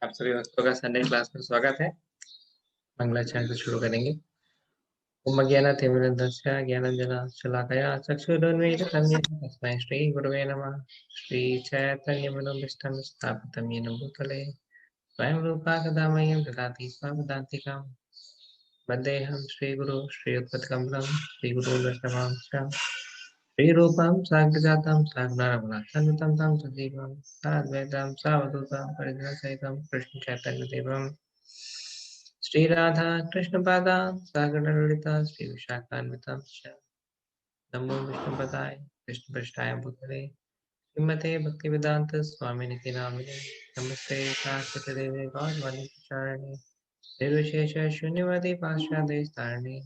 आप सभी भक्तों का संडे क्लास में स्वागत है। मंगलाचरण से शुरू करेंगे। ओम अज्ञानतिमिरन्धस्य ज्ञानाञ्जनशलाकया चक्षुरुन्मीलितं येन तस्मै श्रीगुरवे नमः। श्रीचैतन्यमनोभीष्टं स्थापितं येन भूतले स्वयं रूपा कदा मह्यं ददाति स्वपदान्तिकां। वन्देऽहं श्रीगुरो श्रीयुतपदकमलं श्रीगुरुर्वैष्णवांश्च श्रीरूपं साग्रजातं साग्ररघुनाथान्वितं तं सजीवं साद्वैतं सावधूतं परिजनसहितं कृष्णचैतन्यदेवं श्री राधा कृष्ण पादा सागर ललिता श्री विशाखान्विता नमो विष्णुपदाय कृष्ण पृष्ठाय भूतले श्रीमते भक्ति वेदांत स्वामी निति नामिने नमस्ते सारस्वती देवी गौरवाणी प्रचारिणे निर्विशेष शून्यवादी पाश्चात्य तारिणे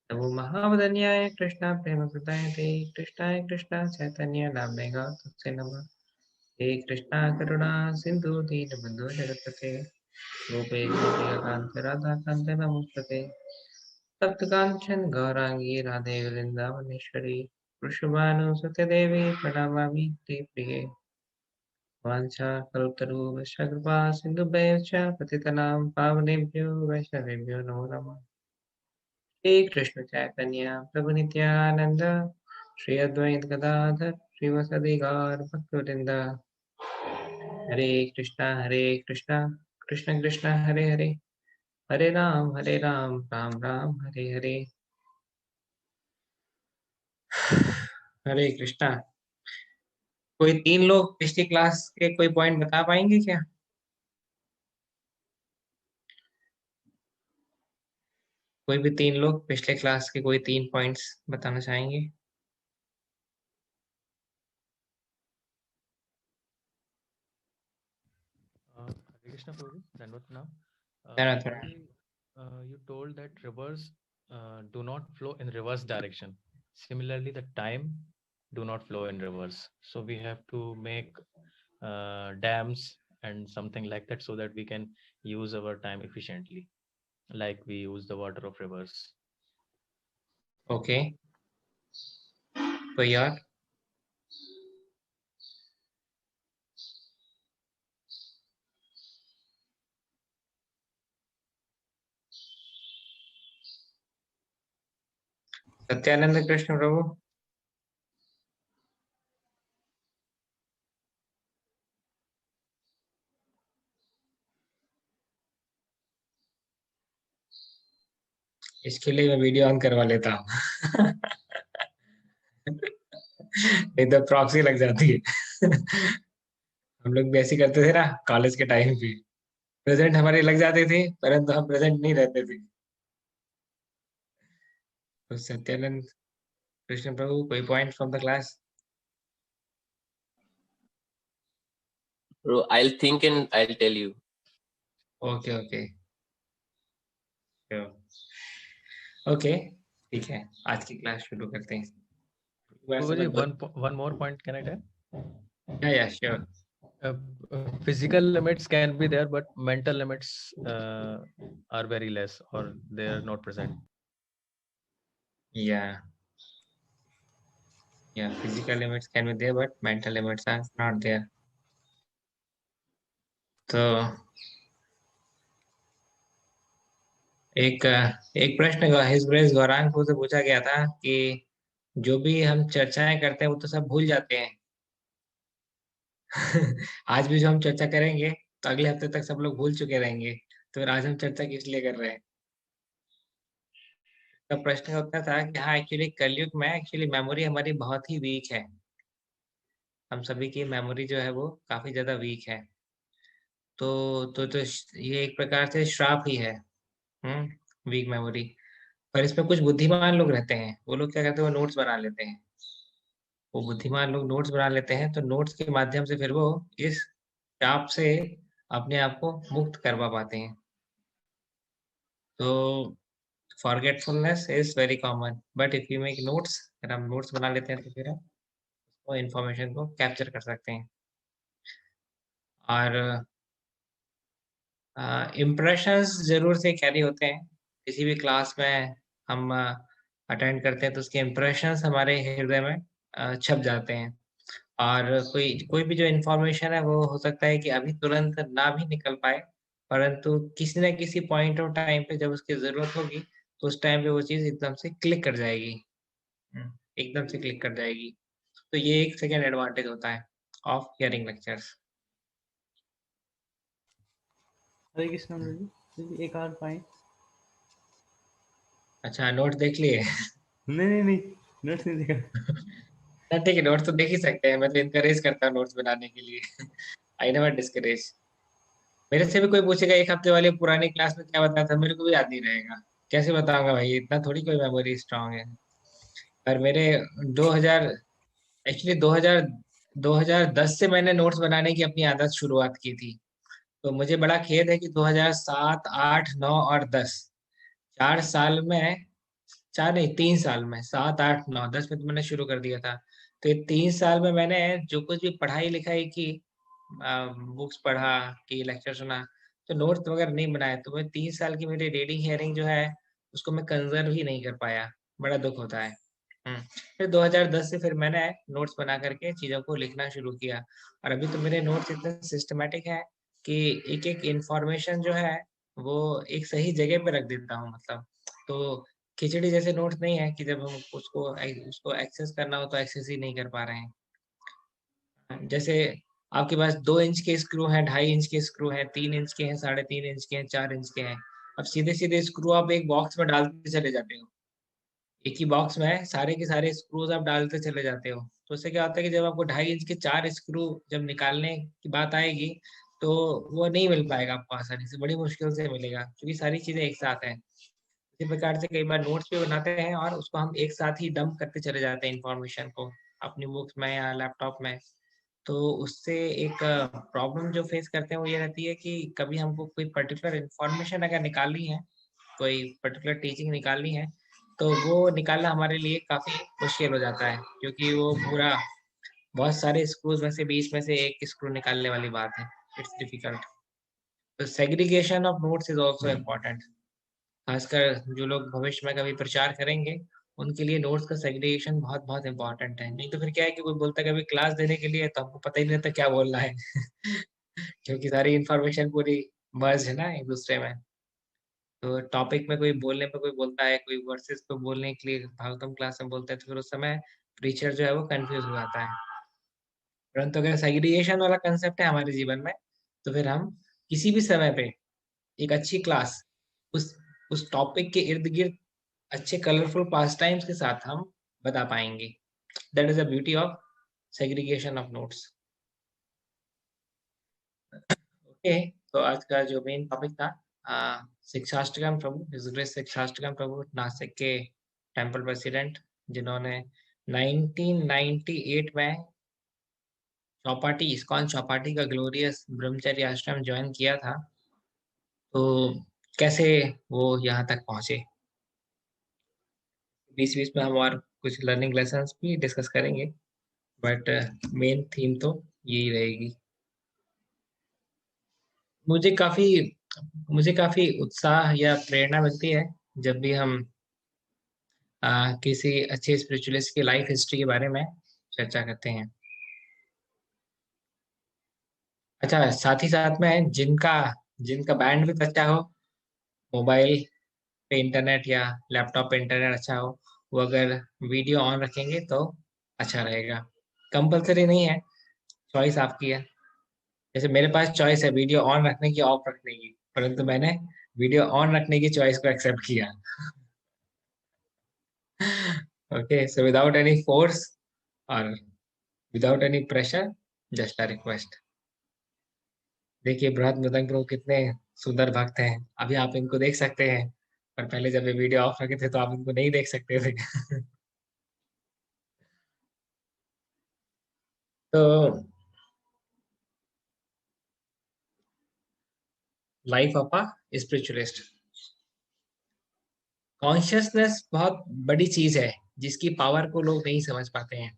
नमो महावदन्याय कृष्णा प्रेम प्रदायते कृष्णाय कृष्णा चैतन्य नामने गौतम नमः। हे कृष्णा करुणा सिंधु दीनबंधु जगत्पते गोपेश गोपिकांत राधाकांत नमोस्तुते तप्तकांचन गौरांगी राधे वृंदावनेश्वरी वृषभानुसुते देवी प्रणमामि प्रिये वाञ्छा कल्पतरुश्च कृपा सिन्धुभ्यः च पतितनां पावनेभ्यो वैष्णवेभ्यो नमो नमः। श्री कृष्ण चैतन्य प्रभु नित्यानंद श्री अद्वैत गदाधर श्रीवासदि गौर भक्तवृंद हरे कृष्णा कृष्ण कृष्ण हरे हरे हरे राम राम राम हरे हरे। हरे कृष्णा। कोई तीन लोग पिछली क्लास के कोई पॉइंट बता पाएंगे क्या? कोई भी तीन लोग पिछले क्लास के कोई तीन पॉइंट्स बताना चाहेंगे? Hare Krishna Prabhu, Dandavat Pranam. थोड़ा You told that rivers do not flow in reverse direction. Similarly, the time do not flow in reverse. So we have to make dams and something like that so that we can use our time efficiently, like we use the water of rivers. Okay. कोई और? सत्यानंद कृष्ण प्रभु। इसके लिए मैं video on करवा लेता हूँ। नहीं तो प्रॉक्सी लग जाती है। हम लोग भी ऐसे ही करते थे ना कॉलेज के टाइम पे। प्रेजेंट हमारे लग जाते थे परंतु हम प्रेजेंट नहीं रहते थे। तो सत्यानंद कृष्ण प्रभु, कोई point from the class? Bro, I'll think and I'll tell you. Okay okay okay, ठीक है। आज की क्लास शुरू करते हैं। Prabhuji, one more point can I tell? Yeah, sure. Physical limits can be there, but mental limits are very less or they are not present. Yeah, physical limits can be there, but mental limits are not there. तो एक प्रश्न his grace Gaurang से पूछा गया था कि जो भी हम चर्चाएं करते हैं वो तो सब भूल जाते हैं। आज भी जो हम चर्चा करेंगे तो अगले हफ्ते तक सब लोग भूल चुके रहेंगे, तो फिर आज हम चर्चा किस लिए कर रहे हैं? तो प्रश्न का उत्तर था कि हाँ, एक्चुअली कलयुग में एक्चुअली मेमोरी हमारी बहुत ही वीक है। हम सभी की मेमोरी जो है वो काफी ज्यादा वीक है। तो ये एक प्रकार से श्राप ही है। Weak memory. पर इसमें कुछ बुद्धिमान लोग रहते हैं, वो लोग क्या करते हैं, वो नोट्स बना लेते हैं। वो बुद्धिमान लोग नोट्स बना लेते हैं, तो नोट्स के माध्यम से फिर वो इस श्राप से अपने आप को मुक्त करवा पाते हैं। तो forgetfulness is very common, but if you make notes, अगर हम नोट्स बना लेते हैं तो फिर हम वो इन्फॉर्मेशन को कैप्चर कर सकते हैं। और इम्प्रेशंस जरूर से कैरी होते हैं। किसी भी क्लास में हम अटेंड करते हैं तो उसके इम्प्रेशंस हमारे हृदय में छप जाते हैं। और कोई कोई भी जो इंफॉर्मेशन है वो हो सकता है कि अभी तुरंत ना भी निकल पाए, परंतु किसी न किसी पॉइंट ऑफ टाइम पे जब उसकी जरूरत होगी तो उस टाइम पे वो चीज एकदम से क्लिक कर जाएगी। एकदम से क्लिक कर जाएगी। तो ये एक सेकेंड एडवांटेज होता है ऑफ हियरिंग लेक्चर्स। हरे कृष्ण जी, एक और पॉइंट। अच्छा, नोट देख लिए? नहीं, नोट्स नहीं देखा। ना ठीक है, नोट्स तो देख ही सकते हैं, मैं तो इनकरेज करता हूँ नोट्स बनाने के लिए। I never discourage. मेरे से भी कोई पूछेगा एक हफ्ते वाली पुरानी क्लास में क्या बताया था, मेरे को भी याद नहीं रहेगा। कैसे बताऊंगा भाई, इतना थोड़ी कोई मेमोरी स्ट्रांग है। पर मेरे 2000 एक्चुअली 2010 से मैंने नोट्स बनाने की अपनी आदत शुरुआत की थी। तो मुझे बड़ा खेद है कि 2007, 8, 9 और 10 4 साल में, 4 नहीं 3 साल में, 7, 8, 9, 10 में तो मैंने शुरू कर दिया था। तो ये 3 साल में मैंने जो कुछ भी पढ़ाई लिखाई की, बुक्स पढ़ा कि लेक्चर सुना, तो नोट्स वगैरह नहीं बनाए, तो मैं 3 साल की मेरी रीडिंग हियरिंग जो है उसको मैं कंजर्व ही नहीं कर पाया। बड़ा दुख होता है। फिर 2010 से फिर मैंने नोट्स बना करके चीजों को लिखना शुरू किया। और अभी तो मेरे नोट्स इतने सिस्टमेटिक है कि एक एक इंफॉर्मेशन जो है वो एक सही जगह पे रख देता हूँ, मतलब। तो खिचड़ी जैसे नोट्स नहीं है कि जब हम उसको उसको एक्सेस करना हो तो एक्सेस ही नहीं कर पा रहे हैं। जैसे आपके पास 2 इंच के स्क्रू हैं, 2.5 इंच के स्क्रू हैं, 3 इंच के हैं, 3.5 इंच के हैं, 4 इंच के हैं। अब सीधे सीधे स्क्रू आप एक बॉक्स में डालते चले जाते हो, एक ही बॉक्स में सारे के सारे स्क्रूज आप डालते चले जाते हो। तो उससे क्या होता है कि जब आपको 2.5 इंच के 4 स्क्रू जब निकालने की बात आएगी, तो वो नहीं मिल पाएगा आपको आसानी से, बड़ी मुश्किल से मिलेगा क्योंकि सारी चीजें एक साथ हैं। इसी प्रकार से कई बार नोट्स भी बनाते हैं और उसको हम एक साथ ही डंप करते चले जाते हैं इंफॉर्मेशन को अपनी बुक्स में या लैपटॉप में। तो उससे एक प्रॉब्लम जो फेस करते हैं वो ये रहती है कि कभी हमको कोई पर्टिकुलर इंफॉर्मेशन अगर निकालनी है, कोई पर्टिकुलर टीचिंग निकालनी है, तो वो निकालना हमारे लिए काफी मुश्किल हो जाता है, क्योंकि वो पूरा बहुत सारे स्क्रूज में से बीच में से एक स्क्रू निकालने वाली बात है। It's difficult. तो segregation of notes is also important. खासकर जो लोग भविष्य में कभी प्रचार करेंगे, उनके लिए नोट्स का सेग्रीगेशन बहुत बहुत इंपॉर्टेंट है। नहीं तो फिर क्या है कि कोई बोलता है कभी क्लास देने के लिए तो हमको पता ही नहीं रहता क्या बोलना है। क्योंकि सारी इंफॉर्मेशन पूरी मर्ज है ना एक दूसरे में। तो टॉपिक में कोई बोलने पे कोई बोलता है, कोई वर्सेस पे बोलने के लिए भागवतम क्लास में बोलता है, तो फिर उस समय टीचर जो है वो कंफ्यूज हो जाता है। परंतु अगर सेग्रीगेशन वाला कंसेप्ट है हमारे जीवन में, तो फिर हम किसी भी समय पे एक अच्छी क्लास उस उस टॉपिक के इर्द गिर्द अच्छे कलरफुल पास टाइम्स के साथ हम बता पाएंगे। That is the beauty of segregation of notes. Okay, तो आज का जो मेन टॉपिक था, शिक्षाष्टकम प्रभु, हिज ग्रेस शिक्षाष्टकम प्रभु, नासिक के टेम्पल प्रेसिडेंट, जिन्होंने 1998 में चौपाटी, इस्कॉन चौपाटी का ग्लोरियस ब्रह्मचर्य आश्रम ज्वाइन किया था। तो कैसे वो यहाँ तक पहुंचे, बीच बीच में हम और कुछ लर्निंग लेसन्स भी डिस्कस करेंगे, बट मेन थीम तो यही रहेगी। मुझे काफी मुझे काफी उत्साह या प्रेरणा मिलती है जब भी हम किसी अच्छे स्पिरिचुअलिस्ट की लाइफ हिस्ट्री के बारे में चर्चा करते हैं। अच्छा, साथ ही साथ में जिनका जिनका बैंडविड्थ अच्छा हो, मोबाइल पे इंटरनेट या लैपटॉप पे इंटरनेट अच्छा हो, वो अगर वीडियो ऑन रखेंगे तो अच्छा रहेगा। कंपलसरी नहीं है, चॉइस आपकी है। जैसे मेरे पास चॉइस है वीडियो ऑन रखने की, ऑफ रखने की, परंतु मैंने वीडियो ऑन रखने की चॉइस को एक्सेप्ट किया। Okay, so without any force और without any pressure, just a request. देखिए बृहद मृदंग प्रभु कितने सुंदर भक्त हैं, अभी आप इनको देख सकते हैं, पर पहले जब ये वीडियो ऑफ रखे थे तो आप इनको नहीं देख सकते थे। तो life of a spiritualist. Consciousness बहुत बड़ी चीज है जिसकी पावर को लोग नहीं समझ पाते हैं।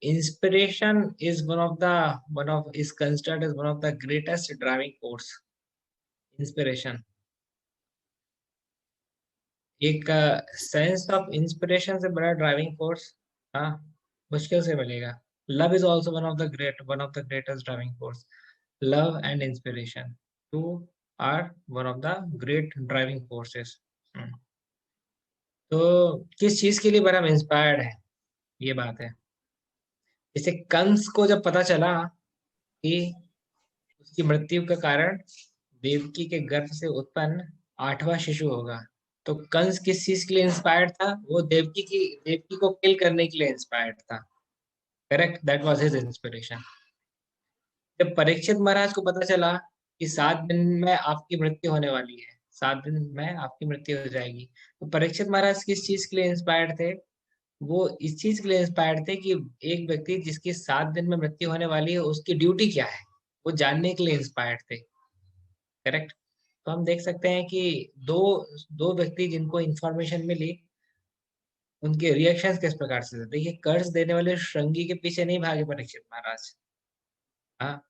Inspiration is is considered as one of the greatest driving force. Inspiration, एक सेंस ऑफ इंस्पिरेशन से बड़ा ड्राइविंग फोर्स, हाँ, मुश्किल से मिलेगा। Love is also one of the greatest driving force. Love and inspiration two are one of the great driving forces. तो किस चीज के लिए बड़ा हम इंस्पायर्ड है, ये बात है। जैसे कंस को जब पता चला कि उसकी मृत्यु का कारण देवकी के गर्भ से उत्पन्न 8वां शिशु होगा, तो कंस किस चीज के लिए इंस्पायर्ड था? वो देवकी को किल करने के लिए इंस्पायर्ड था। Correct, that was his inspiration. जब परीक्षित महाराज को पता चला कि 7 दिन में आपकी मृत्यु होने वाली है, 7 दिन में आपकी मृत्यु हो जाएगी, तो परीक्षित महाराज किस चीज के लिए इंस्पायर्ड थे? वो इस चीज के लिए इंस्पायर्ड थे कि एक व्यक्ति जिसकी 7 दिन में मृत्यु होने वाली है, उसकी ड्यूटी क्या है, वो जानने के लिए इंस्पायर्ड थे। करेक्ट। तो हम देख सकते हैं कि दो दो व्यक्ति जिनको इंफॉर्मेशन मिली, उनके रिएक्शंस किस प्रकार से थे। देखिए, कर्ज देने वाले श्रृंगी के पीछे नहीं भागे परीक्षित महाराज। हाँ,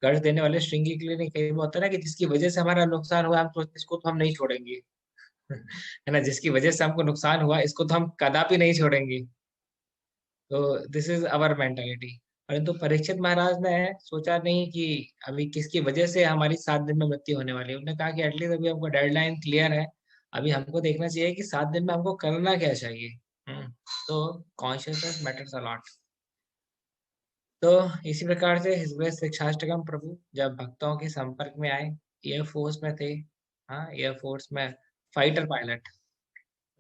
कर्ज देने वाले श्रृंगी के लिए नहीं। कहीं होता है ना कि जिसकी वजह से हमारा नुकसान हुआ, हम सोचते इसको तो हम नहीं छोड़ेंगे। है ना, जिसकी वजह से हमको नुकसान हुआ, इसको तो हम कदापि नहीं छोड़ेंगे। तो दिस इज अवर मेंटालिटी। परंतु परीक्षित महाराज ने सोचा नहीं कि अभी किसकी वजह से हमारी 7 दिन में मृत्यु होने वाली है। उन्होंने कहा कि एटलीस्ट अभी हमको डेडलाइन क्लियर है, अभी हमको देखना चाहिए कि 7 दिन में हमको करना क्या चाहिए। तो कॉन्शियसनेस मैटर्स अ लॉट। तो इसी प्रकार से हिज ग्रेस शिक्षाष्टकम प्रभु जब भक्तों के संपर्क में आए, एयरफोर्स में थे। हाँ, एयरफोर्स में फाइटर पायलट।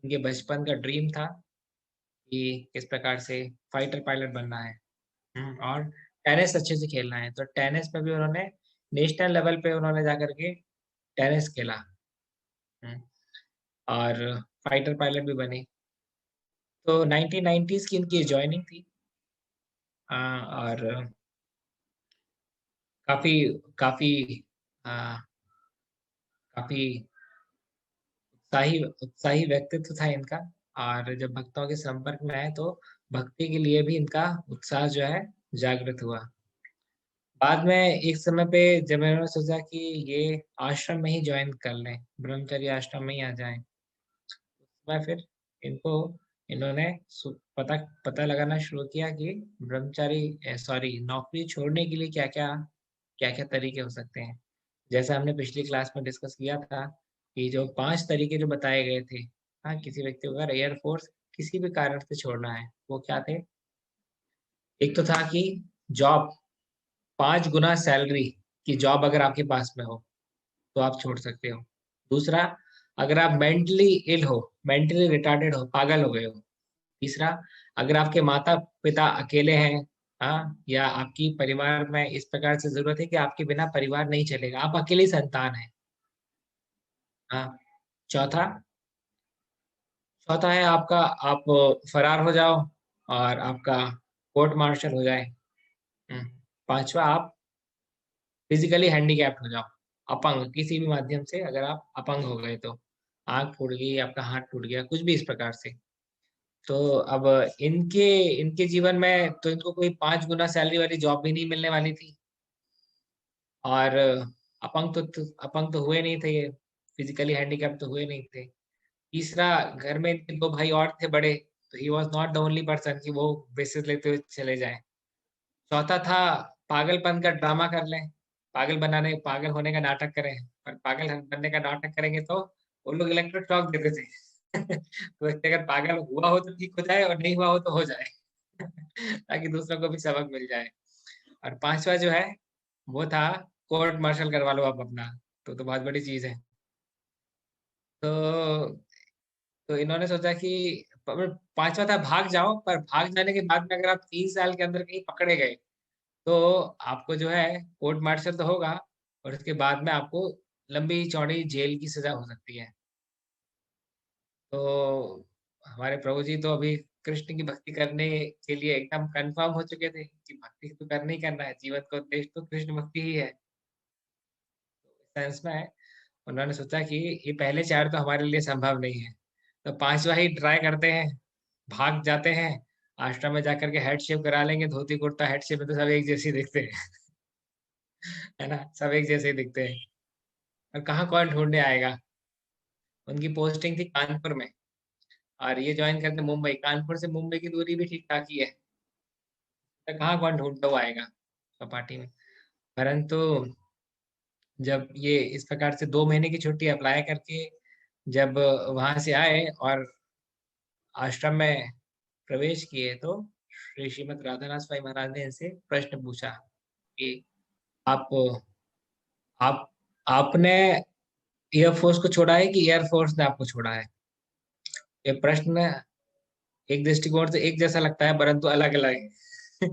उनके बचपन का ड्रीम था कि किस प्रकार से फाइटर पायलट बनना है। और टेनिस अच्छे से खेलना है। तो टेनिस में भी उन्होंने नेशनल लेवल पे उन्होंने जाकर के टेनिस खेला। और फाइटर पायलट भी बने। तो 1990s की इनकी ज्वाइनिंग थी। और काफी काफी आ, काफी उत्साही व्यक्तित्व था इनका। और जब भक्तों के संपर्क में आए तो भक्ति के लिए भी इनका उत्साह जो है जागृत हुआ। बाद में एक समय पे जब मैंने सोचा कि ये आश्रम में ही ज्वाइन कर लें, ब्रह्मचर्य आश्रम में ही आ जाएं, मैं फिर इनको इन्होंने पता पता लगाना शुरू किया कि ब्रह्मचारी सॉरी नौकरी छोड़ने के लिए क्या क्या तरीके हो सकते हैं। जैसा हमने पिछली क्लास में डिस्कस किया था कि जो 5 तरीके जो बताए गए थे, हाँ, किसी व्यक्ति को अगर एयरफोर्स किसी भी कारण से छोड़ना है, वो क्या थे? एक तो था कि जॉब, 5 गुना सैलरी की जॉब अगर आपके पास में हो तो आप छोड़ सकते हो। दूसरा, अगर आप मेंटली इल हो, मेंटली रिटार्डेड हो, पागल हो गए हो। तीसरा, अगर आपके माता पिता अकेले हैं, हाँ, या आपकी परिवार में इस प्रकार से जरूरत है कि आपके बिना परिवार नहीं चलेगा, आप अकेली संतान है। हाँ। चौथा चौथा है आपका, आप फरार हो जाओ और आपका कोर्ट मार्शल हो जाए। पांचवा, आप फिजिकली हैंडीकैप्ड हो जाओ, अपंग किसी भी माध्यम से अगर आप अपंग हो गए तो, आंख फूट गई, आपका हाथ टूट गया, कुछ भी इस प्रकार से। तो अब इनके इनके जीवन में तो इनको कोई 5 गुना सैलरी वाली जॉब भी नहीं मिलने वाली थी। और अपंग तो हुए नहीं थे ये, फिजिकली हैंडीकैप तो हुए नहीं थे। तीसरा, घर में इनके 2 भाई और थे बड़े, तो he was not the only person कि वो बेसिस लेते हुए चले जाए। चौथा था, पागलपन का ड्रामा कर लें, पागल होने का नाटक करें। पर पागल बनने का नाटक करेंगे तो वो लोग इलेक्ट्रिक शॉक देते थे। तो इससे अगर पागल हुआ हो तो ठीक हो जाए, और नहीं हुआ हो तो हो जाए। ताकि दूसरों को भी सबक मिल जाए। और पांचवा जो है वो था, कोर्ट मार्शल करवा लो आप अपना, तो बहुत बड़ी चीज है। तो इन्होंने सोचा कि पांचवा था, भाग जाओ। पर भाग जाने के बाद में अगर आप 3 साल के अंदर कहीं पकड़े गए तो आपको जो है कोर्ट मार्शल तो होगा, और उसके बाद में आपको लंबी चौड़ी जेल की सजा हो सकती है। तो हमारे प्रभु जी तो अभी कृष्ण की भक्ति करने के लिए एकदम कंफर्म हो चुके थे कि भक्ति तो करना ही करना है, जीवन का उद्देश्य तो कृष्ण भक्ति ही है। सेंस में उन्होंने सोचा कि ये पहले 4 तो हमारे लिए संभव नहीं है, तो पांचवा ही ट्राई करते हैं। भाग जाते हैं, आश्रम में जाकर के हेड शेव करा लेंगे, धोती कुर्ता हेड शेव में तो सब एक जैसे ही दिखते हैं। है ना, सब एक जैसे ही दिखते हैं। और कहाँ कौन ढूंढने आएगा। उनकी पोस्टिंग थी कानपुर में। और ये ज्वाइन करते मुंबई, कानपुर से मुंबई की दूरी भी ठीक ठाक ही है, तो कहाँ कौन ढूंढता हुआ आएगा चौपाटी में। परंतु जब ये इस प्रकार से 2 महीने की छुट्टी अप्लाई करके जब वहां से आए और आश्रम में प्रवेश किए, तो श्री श्रीमद राधानाथ स्वामी महाराज ने इनसे प्रश्न पूछा कि आप आप आपने एयरफोर्स को छोड़ा है कि एयरफोर्स ने आपको छोड़ा है? ये प्रश्न एक दृष्टिकोण से एक जैसा लगता है, परंतु अलग अलग है।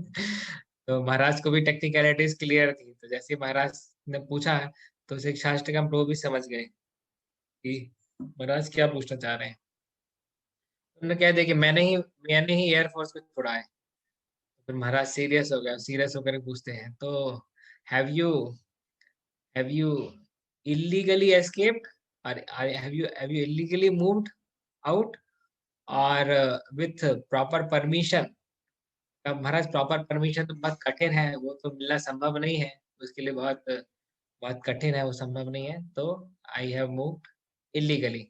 तो महाराज को भी टेक्निकलिटीज क्लियर थी, तो जैसे महाराज ने पूछा तो सिख शास्त्र का प्रभु भी समझ गए कि महाराज क्या पूछना चाह रहे हैं। उन्होंने कह दिया कि मैंने ही एयरफोर्स को छोड़ा है। फिर महाराज सीरियस हो गया, सीरियस होकर पूछते हैं, तो have you have you illegally escaped, or have you illegally moved out, और with proper permission? अब महाराज प्रॉपर परमिशन तो बहुत कठिन है, वो तो मिलना संभव नहीं है, उसके लिए बहुत बहुत कठिन है, वो संभव नहीं है। तो आई हैव मूव्ड इलीगली।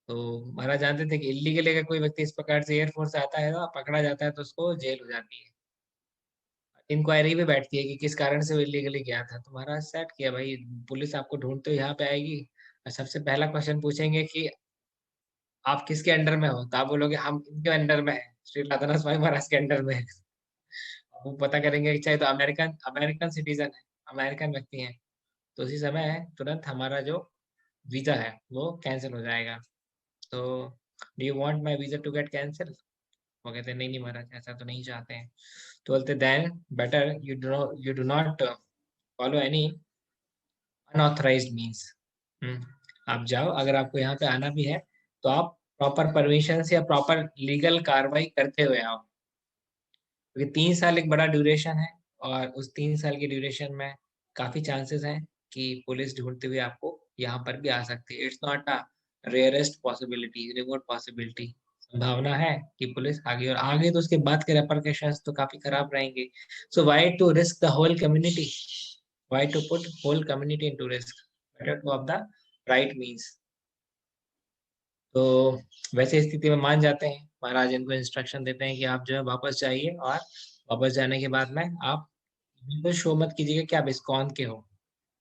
तो महाराज जानते थे कि इलीगली अगर कोई व्यक्ति इस प्रकार से एयरफोर्स से आता है तो पकड़ा जाता है, तो उसको जेल हो जाती है, इंक्वायरी भी बैठती है कि किस कारण से वो इलीगली गया था। तो महाराज सेट किया, भाई पुलिस आपको ढूंढते हुए यहाँ पे आएगी और सबसे पहला क्वेश्चन पूछेंगे कि आप किसके अंडर में हो, तो आप बोलोगे हम इनके अंडर में है, श्री राधानाथ स्वामी महाराज के अंडर में है। वो पता करेंगे कि चाहे तो अमेरिकन अमेरिकन सिटीजन है, अमेरिकन व्यक्ति है, तो उसी समय तुरंत हमारा जो वीजा है वो कैंसिल हो जाएगा। तो do you want my visa to get cancel? वो कहते हैं नहीं नहीं महाराज, ऐसा तो नहीं चाहते हैं। तो बोलते then better you do not follow any unauthorised means. आप जाओ, अगर आपको यहाँ पे आना भी है तो आप प्रॉपर परमिशन से या प्रॉपर लीगल कार्रवाई करते हुए आओ, क्योंकि 3 साल एक बड़ा ड्यूरेशन है, और उस 3 साल की ड्यूरेशन में काफी चांसेस हैं कि पुलिस ढूंढते हुए आपको यहाँ पर भी आ सकती है। It's not a rarest possibility, remote possibility, संभावना है कि पुलिस आगे, और आगे तो उसके बाद के रेपरकशंस तो काफी खराब रहेंगे। So why to risk the whole community, why to put whole community into risk, better to off the right means. तो वैसे स्थिति में मान जाते हैं, महाराज इनको इंस्ट्रक्शन देते हैं कि आप जो है वापस जाइए, और वापस जाने के बाद में आप बिल्कुल शो मत कीजिएगा कि आप इस्कॉन के हो,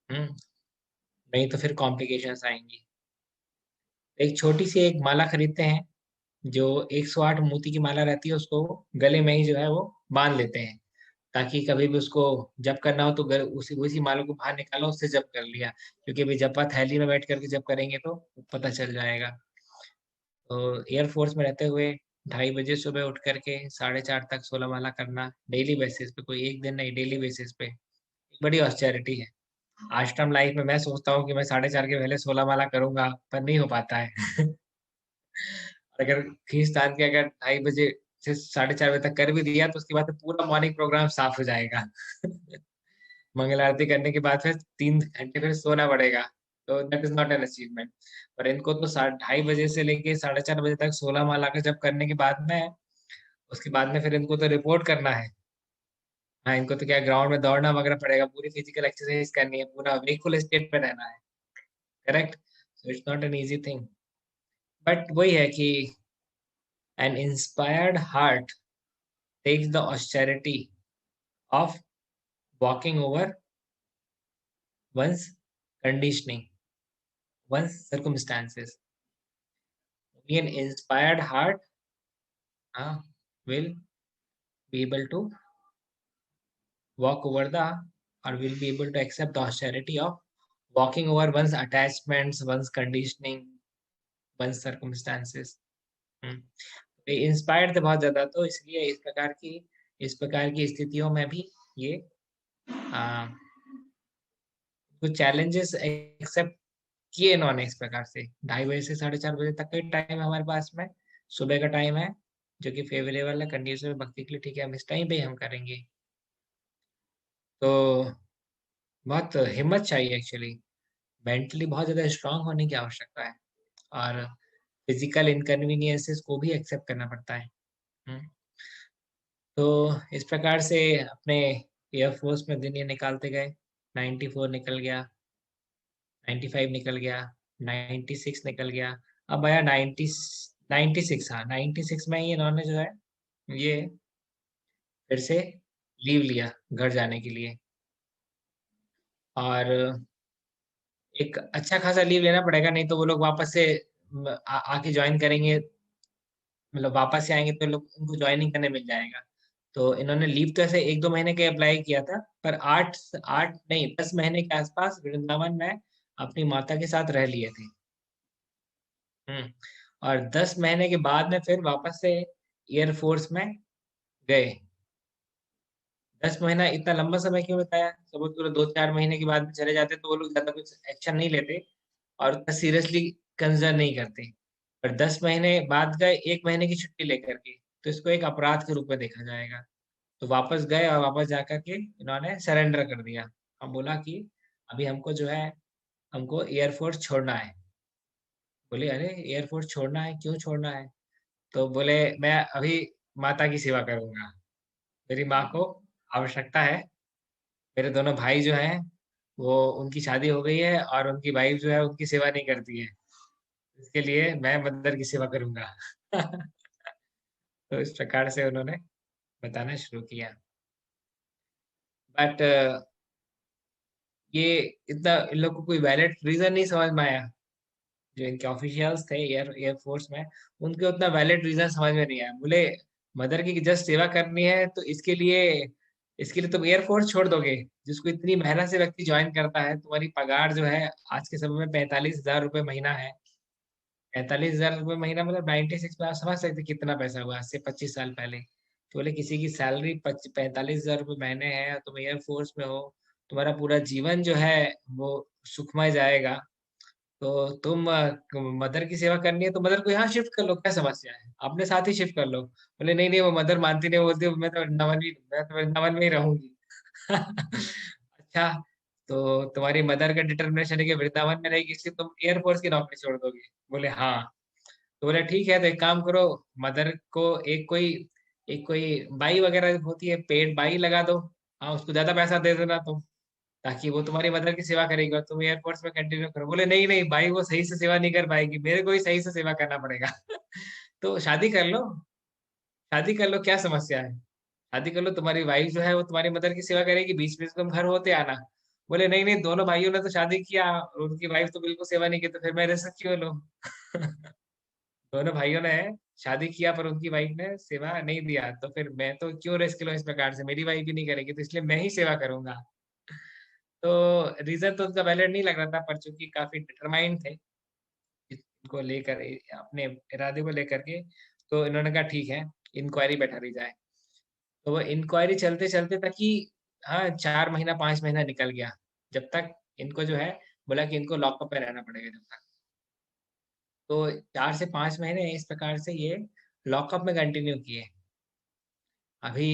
नहीं तो फिर कॉम्प्लिकेशंस आएंगी। एक छोटी सी एक माला खरीदते हैं, जो 108 मोती की माला रहती है, उसको गले में ही जो है वो बांध लेते हैं, ताकि कभी भी उसको जप करना हो तो उसी उसी माला को बाहर निकालो, उससे जप कर लिया, क्योंकि अभी जपा थैली में बैठ करके जप करेंगे तो पता चल जाएगा। तो एयरफोर्स में रहते हुए 2:30 बजे सुबह उठ करके 4:30 तक 16 माला करना, डेली बेसिस पे, कोई एक दिन नहीं, डेली बेसिस पे, बड़ी ऑस्टेरिटी है। आश्रम लाइफ में मैं सोचता हूँ कि मैं 4:30 के पहले 16 माला करूंगा, पर नहीं हो पाता है। अगर फीस तान के अगर 2:30 बजे से 4:30 बजे तक कर भी दिया, तो उसके बाद तो पूरा मॉर्निंग प्रोग्राम साफ हो जाएगा। मंगल आरती करने के बाद फिर 3 घंटे फिर सोना पड़ेगा, तो that is not an achievement. पर इनको तो 2:30 बजे से लेके 4:30 बजे तक 16 माला का जब करने के बाद में, उसके बाद में फिर इनको तो रिपोर्ट करना है। हाँ, इनको तो क्या ग्राउंड में दौड़ना वगैरह पड़ेगा, पूरी फिजिकल एक्सरसाइज करनी है, पूरा वेकफुल स्टेट पे रहना है। Correct. So it's not an easy thing, but वही है कि an inspired heart takes the austerity of walking over one's conditioning, one's circumstances. Only an inspired heart will be able to walk over the, or will be able to accept the austerity of walking over one's attachments, one's conditioning, one's circumstances. Inspired थे बहुत ज्यादा, तो इसलिए इस प्रकार की स्थितियों में भी ये कुछ चैलेंजेस एक्सेप्ट किए इन्होंने। इस प्रकार से 2:30 बजे से 4:30 बजे तक का टाइम है हमारे पास में, सुबह का टाइम है, जो कि फेवरेबल है कंडीशन भक्ति के लिए, ठीक है, हम इस टाइम पे हम करेंगे। तो बहुत हिम्मत चाहिए एक्चुअली, मेंटली बहुत ज्यादा स्ट्रांग होने की आवश्यकता है, और फिजिकल इनकन्वीनियंसेस को भी एक्सेप्ट करना पड़ता है। तो इस प्रकार से अपने एयरफोर्स में दिन ये निकालते गए। 94 निकल गया, 95 निकल गया, 96 निकल गया, अब आया 96, हाँ 96 में ही इन्होंने जो है ये फिर से लीव लिया घर जाने के लिए। और एक अच्छा खासा लीव लेना पड़ेगा, नहीं तो वो लोग वापस से आके ज्वाइन करेंगे, मतलब वापस से आएंगे तो लोग उनको ज्वाइनिंग करने मिल जाएगा। तो इन्होंने लीव तो ऐसे 1-2 महीने के अप्लाई किया था, पर 8 8 नहीं 10 महीने के आसपास वृंदावन में अपनी माता के साथ रह लिए थे। और 10 महीने के बाद में फिर वापस से एयरफोर्स में गए। 10 महीना इतना लंबा समय क्यों बताया? सपोज पूरा 2-4 महीने के बाद में चले जाते तो वो लोग ज्यादा कुछ एक्शन नहीं लेते और उतना सीरियसली कंसिडर नहीं करते। पर 10 महीने बाद गए 1 महीने की छुट्टी लेकर के, तो इसको एक अपराध के रूप में देखा जाएगा। तो वापस गए और वापस जाकर के इन्होंने सरेंडर कर दिया। हम बोला कि अभी हमको जो है हमको एयरफोर्स छोड़ना है। बोले अरे एयरफोर्स छोड़ना है, क्यों छोड़ना है? तो बोले मैं अभी माता की सेवा करूंगा, मेरी माँ को आवश्यकता है। मेरे दोनों भाई जो हैं वो उनकी शादी हो गई है और उनकी वाइफ जो है उनकी सेवा नहीं करती है, इसके लिए मैं मदर की सेवा करूंगा। तो इस प्रकार से उन्होंने बताना शुरू किया। बट ये इतना इन लोग को कोई वैलिड रीजन नहीं समझ में आया। जो इनके ऑफिशियल्स थे एयरफोर्स में, उनके उतना वैलिड रीजन समझ में नहीं आया। बोले मदर की जस्ट सेवा करनी है तो इसके लिए तुम एयरफोर्स छोड़ दोगे, जिसको इतनी मेहनत से व्यक्ति ज्वाइन करता है। तुम्हारी पगार जो है आज के समय में 45,000 रुपये महीना है। 45,000 रुपये महीना मतलब 96 में आप समझ सकते कितना पैसा हुआ आज से 25 साल पहले। तो बोले किसी की सैलरी 45,000 रुपये महीने है, तुम एयरफोर्स में हो, तुम्हारा पूरा जीवन जो है वो सुखमय जाएगा। तो तुम मदर की सेवा करनी है तो मदर को यहाँ शिफ्ट कर लो, क्या समस्या है? अपने साथ ही शिफ्ट कर लो। बोले नहीं नहीं, वो मदर मानती नहीं, वो बोलती है, मैं तो वृंदावन में ही रहूंगी। अच्छा, तो तुम्हारी मदर का डिटर्मिनेशन है कि वृंदावन में रहेगी, इसलिए तुम एयरफोर्स की नौकरी छोड़ दोगे? बोले हाँ। तो बोले ठीक है, तो एक काम करो, मदर को एक कोई बाई वगैरह होती है, पेड बाई लगा दो। हाँ, उसको ज्यादा पैसा दे देना तुम, ताकि वो तुम्हारी मदर की सेवा करेगी और तुम एयरफोर्स में कंटिन्यू करो। बोले नहीं नहीं भाई, वो सही से सेवा नहीं कर पाएगी, मेरे को ही सही से सेवा करना पड़ेगा। तो शादी कर लो, शादी कर लो, क्या समस्या है? शादी कर लो, तुम्हारी वाइफ जो है वो तुम्हारी मदर की सेवा करेगी, बीच बीच में तुम घर होते आना। बोले नहीं नहीं, दोनों भाइयों ने तो शादी किया और उनकी वाइफ तो बिल्कुल सेवा नहीं की, तो फिर मैं रिस्क क्यों लूं? दोनों भाइयों ने शादी किया पर उनकी वाइफ ने सेवा नहीं दिया, तो फिर मैं तो क्यों रिस्क लूं इस प्रकार से? मेरी वाइफ भी नहीं करेगी तो इसलिए मैं ही सेवा करूंगा। तो रीजन तो उनका वैलिड नहीं लग रहा था, पर चूंकि काफी डिटरमाइंड थे इसको लेकर, अपने इरादे को लेकर के, तो इन्होंने कहा ठीक है, इंक्वायरी बैठा दी जाए। तो वो इंक्वायरी चलते चलते तक ही, हाँ 4 महीना 5 महीना निकल गया, जब तक इनको जो है बोला कि इनको लॉकअप में रहना पड़ेगा जब तक। तो 4 से 5 महीने इस प्रकार से ये लॉकअप में कंटिन्यू किए। अभी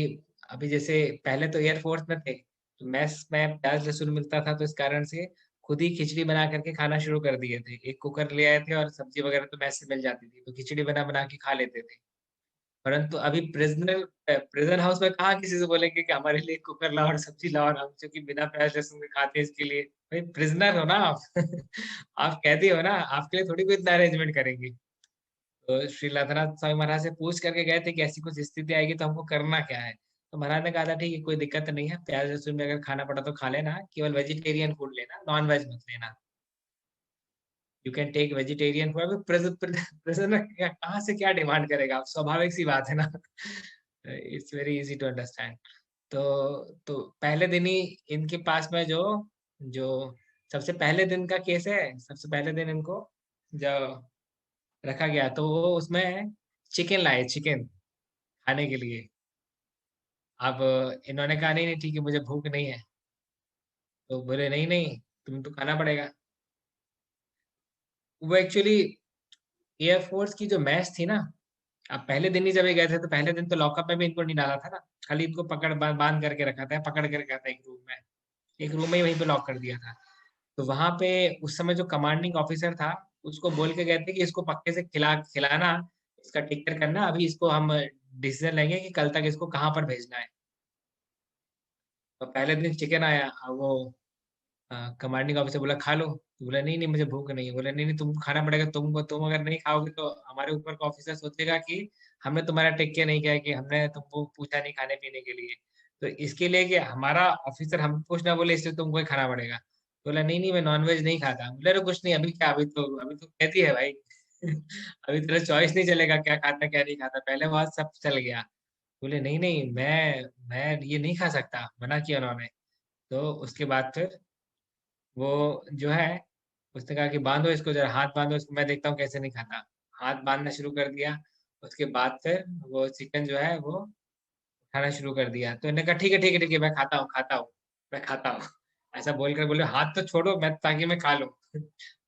अभी जैसे पहले तो एयरफोर्स में थे तो मेस में प्याज लहसुन मिलता था, तो इस कारण से खुद ही खिचड़ी बना करके खाना शुरू कर दिए थे। एक कुकर ले आए थे और सब्जी वगैरह तो मैस से मिल जाती थी, तो खिचड़ी बना बना के खा लेते थे। परंतु अभी प्रिजन हाउस में कहाँ किसी से बोलेंगे कि हमारे लिए कुकर लाओ और सब्जी लाओ, और हम क्योंकि बिना प्याज लहसुन के खाते हैं इसके लिए। भाई प्रिजनर हो ना आप। आप कैदी हो ना, आपके लिए थोड़ी कोई इतना अरेंजमेंट करेंगे। तो श्री लाथनाथ स्वामी महाराज से पूछ करके गए थे कि ऐसी कुछ स्थिति आएगी तो हमको करना क्या है। तो महाराज ने कहा था ठीक है, कोई दिक्कत नहीं है, प्याज लहसुन में अगर खाना पड़ा तो खा लेना, केवल वेजिटेरियन फूड लेना, नॉन वेज मत लेना। You can take vegetarian food. Present कहाँ से क्या डिमांड करेगा आप, स्वाभाविक सी बात है ना। It's very easy to understand. तो तो पहले दिन ही इनके पास में जो जो सबसे पहले दिन का केस है, सबसे पहले दिन इनको जो रखा गया तो वो उसमें चिकन लाए, चिकन खाने के लिए। अब इन्होंने कहा नहीं नहीं ठीक है, मुझे भूख नहीं है। तो बोले नहीं नहीं, तुम तो खाना पड़ेगा। वो एक्चुअली एयरफोर्स की जो मैच थी ना, अब पहले दिन ही जब ये गए थे तो पहले दिन तो लॉकअप में भी इनको नहीं डाला था ना, खाली इनको बांध करके रखा था, पकड़ के रखा था एक रूम में, एक रूम में ही वहीं पे लॉक कर दिया था। तो वहां पे उस समय जो कमांडिंग ऑफिसर था उसको बोल के गए थे कि इसको पक्के से खिलाना, इसका टेक केयर करना, अभी इसको हम डिसीजन लेंगे कि कल तक इसको कहाँ पर भेजना है। तो पहले दिन चिकन आया, अब वो कमांडिंग ऑफिसर बोला खा लो। तो बोला नहीं नहीं मुझे भूख नहीं है। बोला नहीं नहीं तुमको खाना पड़ेगा, तुम अगर नहीं खाओगे तो हमारे ऊपर का ऑफिसर सोचेगा कि हमने तुम्हारा टेक केयर नहीं किया, कि हमने तुमको पूछा नहीं खाने पीने के लिए। तो इसके लिए कि हमारा ऑफिसर हम कुछ ना बोले इसलिए तुमको ही खाना पड़ेगा। बोला नहीं नहीं मैं नॉनवेज नहीं खाता। बोले अरे कुछ नहीं, अभी क्या, अभी तो कहती है भाई अभी तेरा चॉइस नहीं चलेगा क्या खाता क्या नहीं खाता, पहले बात सब चल गया। बोले नहीं नहीं मैं ये नहीं खा सकता, मना किया उन्होंने। तो उसके बाद फिर वो जो है, उसने कहा कि बांधो इसको, जरा हाथ बांधो इसको, मैं देखता हूँ कैसे नहीं खाता। हाथ बांधना शुरू कर दिया। उसके बाद फिर वो चिकन जो है वो खाना शुरू कर दिया। तो इन्होंने कहा ठीक है ठीक है ठीक है मैं खाता हूँ खाता हूँ, मैं खाता हूँ ऐसा बोलकर बोले हाथ तो छोड़ो मैं, ताकि मैं खा लूँ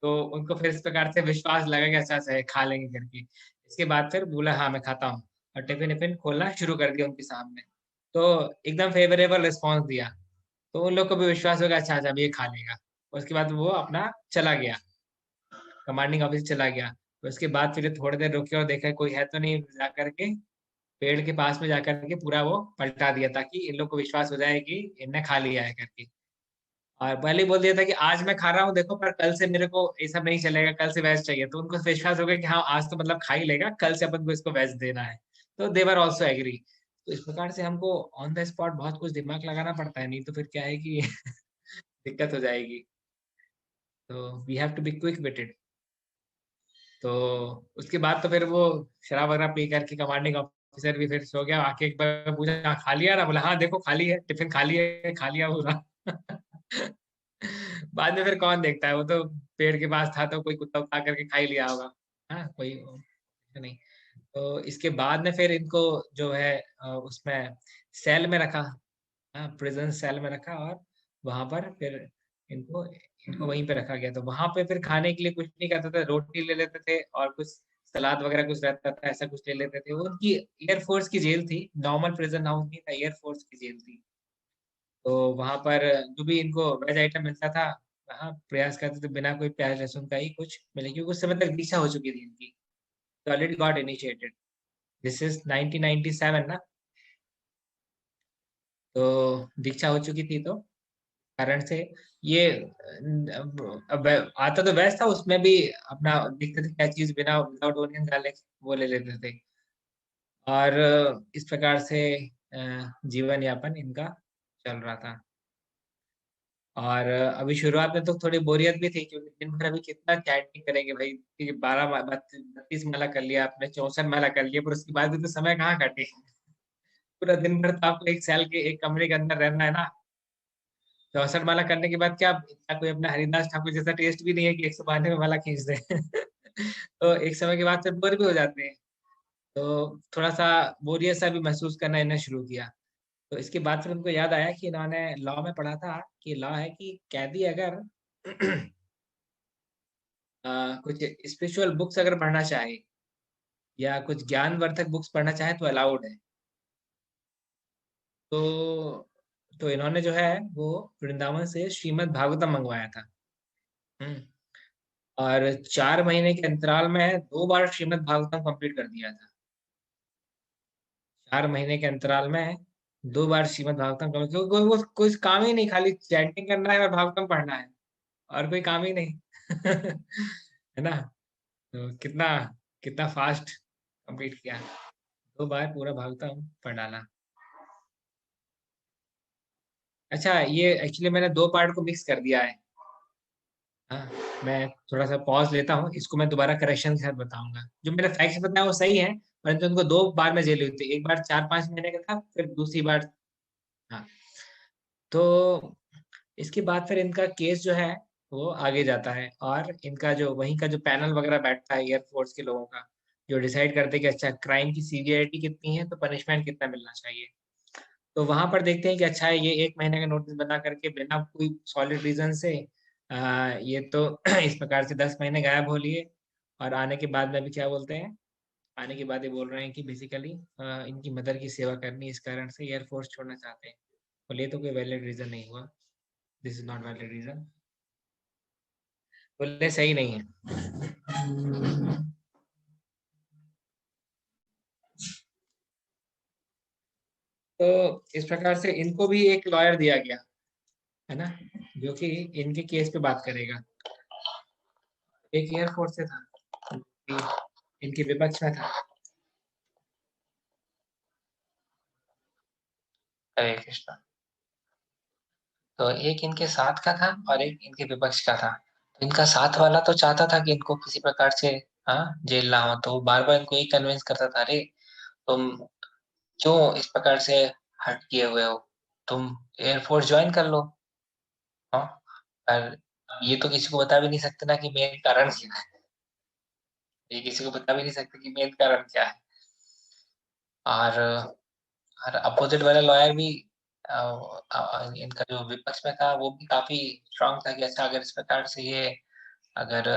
तो उनको फिर इस प्रकार से विश्वास लगा कि अच्छा अच्छा है, खा लेंगे करके। इसके बाद फिर बोला हाँ मैं खाता हूँ, और टिफिन विफिन खोलना शुरू कर दिया उनके सामने। तो एकदम फेवरेबल रिस्पॉन्स दिया। तो उन लोग को भी विश्वास होगा अच्छा अच्छा अब ये खा लेगा। उसके बाद वो अपना चला गया, कमांडिंग ऑफिस चला गया। तो उसके बाद फिर थोड़ी देर रुके और देखा कोई है तो नहीं, जा करके पेड़ के पास में जाकर के पूरा वो पलटा दिया, ताकि इन लोग को विश्वास हो जाए कि इनने खा लिया है करके। और पहले ही बोल दिया था कि आज मैं खा रहा हूँ देखो, पर कल से मेरे को ये सब नहीं चलेगा, कल से वेज चाहिए। तो उनको विश्वास हो गया कि हाँ आज तो मतलब खा ही लेगा, कल से अपन को इसको वेज देना है। तो देवर ऑल्सो एग्री। तो इस प्रकार से हमको ऑन द स्पॉट बहुत कुछ दिमाग लगाना पड़ता है, नहीं तो फिर क्या है कि दिक्कत हो जाएगी। तो we have to be quick with it. तो उसके बाद तो फिर वो शराब वगैरह पी करके कमांडिंग ऑफिसर भी फिर सो गया। आके एक बार पूछा "हाँ, खा लिया ना?" बोला हाँ देखो खाली है, टिफिन खाली है, खा लिया पूरा बाद में फिर कौन देखता है, वो तो पेड़ के पास था तो कोई कुत्ता उठा करके खा ही लिया होगा। हाँ कोई नहीं। तो इसके बाद में फिर इनको जो है उसमें सेल में रखा, हाँ प्रिजन सेल में रखा, और वहां पर फिर इनको इनको वहीं पे रखा गया। तो वहां पे फिर खाने के लिए कुछ नहीं करते थे, रोटी ले लेते थे और कुछ सलाद वगैरह कुछ रहता था, ऐसा कुछ ले लेते थे। वो उनकी एयरफोर्स की जेल थी, नॉर्मल प्रिजन हाउस नहीं था, एयरफोर्स की जेल थी। तो वहां पर जो भी इनको वेज आइटम मिलता था, वहाँ प्रयास करते थे बिना कोई प्याज लहसुन का ही कुछ मिले, क्योंकि उस समय तक दीक्षा हो चुकी थी इनकी। तो already got initiated. This is 1997 ना। तो दीक्षा हो चुकी थी, तो कारण से ये आता तो वेस्ट था, उसमें भी अपना दिखते थे क्या चीज बिना विदाउट ओनियन गार्लिक वो ले लेते थे। और इस प्रकार से जीवन यापन इनका चल रहा था। और अभी शुरुआत में तो थोड़ी बोरियत भी थी, क्योंकि दिन भर अभी कितना चैटिंग करेंगे भाई, कि 32 माला कर लिया आपने, 64 माला कर लिया, पर उसके बाद भी तो समय कहाँ कटे। पूरा दिन भर तो आपको एक सेल के एक कमरे के अंदर रहना है ना। 64 माला करने के बाद क्या इतना कोई अपना हरिदास ठाकुर जैसा टेस्ट भी नहीं है कि 192 में माला खींच दे तो एक समय के बाद फिर बोर भी हो जाते हैं। तो थोड़ा सा बोरियत सा भी महसूस करना इन्हें शुरू किया। तो इसके बाद फिर उनको याद आया कि इन्होंने लॉ में पढ़ा था कि लॉ है कि कैदी अगर कुछ स्पिरिचुअल बुक्स अगर पढ़ना चाहे या कुछ ज्ञानवर्धक बुक्स पढ़ना चाहे तो अलाउड है। तो इन्होंने जो है वो वृंदावन से श्रीमद् भागवतम मंगवाया था। हम्म। और 4 महीने के अंतराल में 2 बार श्रीमद् भागवतम कंप्लीट कर दिया था। 4 महीने के अंतराल में 2 बार श्रीमद् भागवतम कंप्लीट, क्योंकि वो कुछ काम ही नहीं, खाली चैंटिंग करना है और भागवतम पढ़ना है, और कोई काम ही नहीं है ना। तो कितना कितना फास्ट कंप्लीट किया, 2 बार पूरा भागवतम पढ़ डाला। अच्छा ये एक्चुअली मैंने 2 पार्ट को मिक्स कर दिया है। हाँ, मैं थोड़ा सा पॉज लेता हूँ, इसको मैं दोबारा करेक्शन के साथ बताऊंगा। जो मैंने फैक्ट्स बताया वो सही है, परंतु उनको 2 बार में जेल हुई थी, एक बार 4-5 महीने का था, फिर दूसरी बार। हाँ। तो इसके बाद फिर इनका केस जो है वो आगे जाता है, और इनका जो वहीं का जो पैनल वगैरह बैठता है एयरफोर्स के लोगों का, जो डिसाइड करते हैं कि अच्छा क्राइम की सीवियरिटी कितनी है तो पनिशमेंट कितना मिलना चाहिए। तो वहां पर देखते हैं कि अच्छा है ये 1 महीने का नोटिस बना करके बिना कोई सॉलिड रीजन से ये तो इस प्रकार से 10 महीने गायब हो लिए। और आने के बाद में भी क्या बोलते हैं, आने के बाद ये बोल रहे हैं कि बेसिकली इनकी मदर की सेवा करनी, इस कारण से एयरफोर्स छोड़ना चाहते हैं। बोले तो कोई वैलिड रीजन नहीं हुआ, this is not valid reason, बोले सही नहीं है। तो इस प्रकार से इनको भी एक लॉयर दिया गया है ना, जो कि इनके केस पे बात करेगा। एक एयरफोर्स से था, इनके विपक्ष में था। हरे कृष्णा। तो एक इनके साथ का था और एक इनके विपक्ष का था। तो इनका साथ वाला तो चाहता था कि इनको किसी प्रकार से जेल ना हो, तो बार बार इनको यही कन्विंस करता था, अरे तुम क्यों इस प्रकार से हट किए हुए हो, तुम एयरफोर्स ज्वाइन कर लो। हाँ, और ये तो किसी को बता भी नहीं सकते ना कि मेन कारण क्या है, ये किसी को बता भी नहीं सकते कि मेन कारण क्या है। और अपोजिट वाला लॉयर भी इनका जो विपक्ष में था वो भी काफी स्ट्रांग था कि अच्छा, अगर इस प्रकार से ये अगर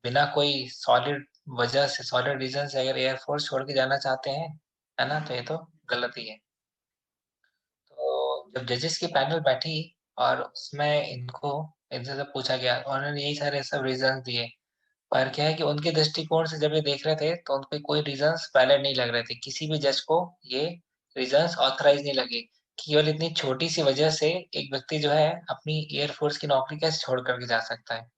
बिना कोई सॉलिड वजह से, सॉलिड रीजन से अगर एयरफोर्स छोड़ के जाना चाहते हैं, है ना, तो ये तो गलत ही है। तो जब जजेस की पैनल बैठी और उसमें इनसे सब पूछा गया, उन्होंने यही सारे सब रीजन दिए, पर क्या है कि उनके दृष्टिकोण से जब ये देख रहे थे तो उनको कोई रीजंस वैलिड नहीं लग रहे थे, किसी भी जज को ये रीजंस ऑथराइज नहीं लगे। केवल इतनी छोटी सी वजह से एक व्यक्ति जो है अपनी एयरफोर्स की नौकरी कैसे छोड़ करके जा सकता है।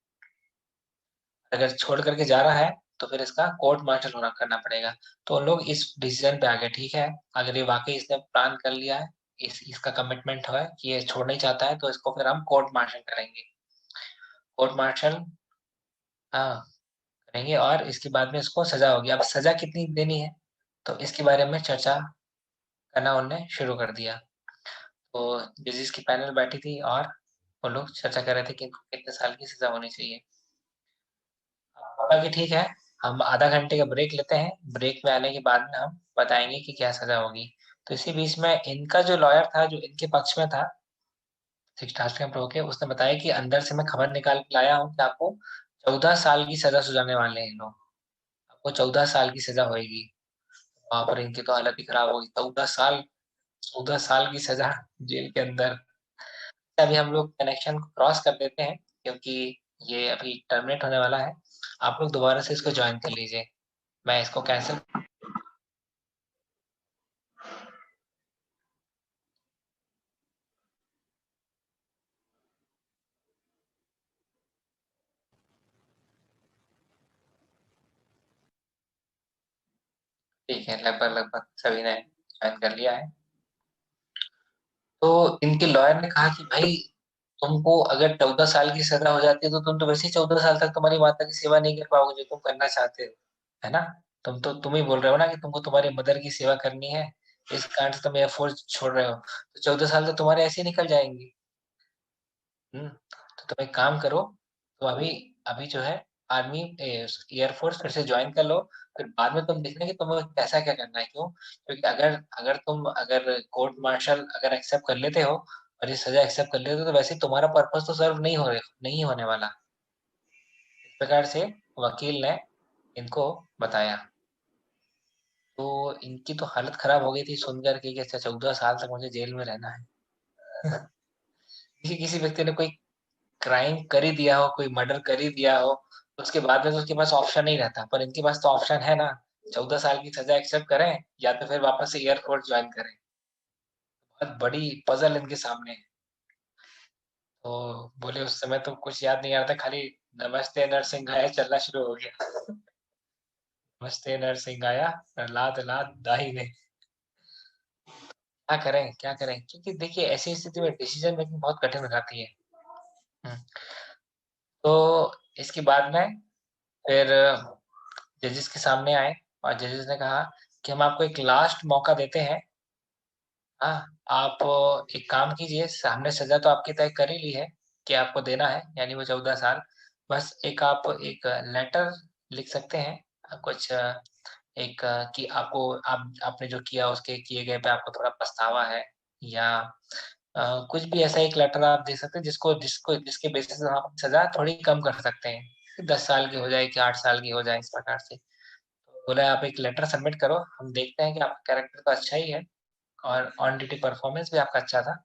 अगर छोड़ करके जा रहा है तो फिर इसका कोर्ट मार्शल होना करना पड़ेगा। तो उन लोग इस डिसीजन पे आ गए, ठीक है, अगर ये वाकई इसने प्लान कर लिया है, इसका कमिटमेंट है कि ये छोड़ना ही चाहता है, तो इसको फिर हम कोर्ट मार्शल करेंगे। कोर्ट मार्शल हाँ करेंगे और इसके बाद में इसको सजा होगी। अब सजा कितनी देनी है तो इसके बारे में चर्चा करना उनने शुरू कर दिया। तो जजेस की पैनल बैठी थी और वो लोग चर्चा कर रहे थे कि इनको कितने साल की सजा होनी चाहिए। बोला कि ठीक है, हम आधा घंटे का ब्रेक लेते हैं, ब्रेक में आने के बाद में हम बताएंगे कि क्या सजा होगी। तो इसी बीच में इनका जो लॉयर था जो इनके पक्ष में था, शिक्षार्थ कैंप के, उसने बताया कि अंदर से मैं खबर निकाल के लाया हूँ कि आपको 14 साल की सजा सुनाने वाले हैं लोग, आपको 14 साल की सजा होगी। वहां पर इनकी तो हालत ही खराब होगी, 14 साल, 14 साल की सजा जेल के अंदर। अभी हम लोग कनेक्शन को क्रॉस कर देते हैं क्योंकि ये अभी टर्मिनेट होने वाला है। आप लोग दोबारा से इसको ज्वाइन कर लीजिए, मैं इसको कैंसिल। ठीक है, लगभग लगभग सभी ने ज्वाइन कर लिया है। तो इनके लॉयर ने कहा कि भाई तुमको अगर 14 साल की सजा हो जाती है तो तुम तो वैसे ही 14 साल तक तुम्हारी माता की सेवा नहीं कर पाओगे जो तुम करना चाहते हो, है ना। तुम ही बोल रहे हो ना कि तुमको तुम्हारी मदर की सेवा करनी है, इस कारण से तुम एयरफोर्स छोड़ रहे हो, तो 14 साल तो तुम्हारे ऐसे ही निकल जाएंगे। तो तुम एक काम करो, तो अभी अभी जो है आर्मी एयरफोर्स फिर से ज्वाइन कर लो, फिर बाद में तुम देखना कि तुम्हें कैसा क्या करना है। क्यों? क्योंकि अगर अगर कोर्ट मार्शल अगर एक्सेप्ट कर लेते हो और ये सजा एक्सेप्ट कर लेते हो तो वैसे तुम्हारा पर्पस तो सर्व नहीं होने वाला। इस प्रकार से वकील ने इनको बताया। तो इनकी तो हालत खराब हो गई थी सुनकर के कि अच्छा 14 साल तक मुझे जेल में रहना है। किसी किसी व्यक्ति ने कोई क्राइम कर ही दिया हो, कोई मर्डर कर ही दिया हो, उसके बाद में तो उसके पास ऑप्शन नहीं रहता, पर इनके पास तो ऑप्शन है ना, 14 साल की सजा एक्सेप्ट करें या तो फिर वापस से एयरफोर्स ज्वाइन करें। बहुत बड़ी पजल इनके सामने है। तो बोले उस समय तो कुछ याद नहीं आ रहा था, खाली नमस्ते नरसिंहाया चलना शुरू हो गया। नमस्ते नरसिंहाया प्रहलाद लाद दाहिने। क्या करें क्या करें, क्योंकि देखिए ऐसी स्थिति में डिसीजन मेकिंग बहुत कठिन हो जाती है। हम्म, तो इसके बाद में फिर जजेस के सामने आए और जजेस ने कहा कि हम आपको एक लास्ट मौका देते हैं। हाँ, आप एक काम कीजिए, हमने सजा तो आपकी तय कर ही ली है कि आपको देना है, यानी वो 14 साल। बस एक आप एक लेटर लिख सकते हैं, कुछ एक कि आपने जो किया उसके किए गए पे आपको थोड़ा पछतावा है, या कुछ भी ऐसा एक लेटर आप दे सकते हैं जिसके बेसिस पे आप सजा थोड़ी कम कर सकते हैं, कि 10 साल की हो जाए कि 8 साल की हो जाए, इस प्रकार से। तो बोला आप एक लेटर सबमिट करो, हम देखते हैं कि आपका कैरेक्टर तो अच्छा ही है और ऑन ड्यूटी परफॉर्मेंस भी आपका अच्छा था,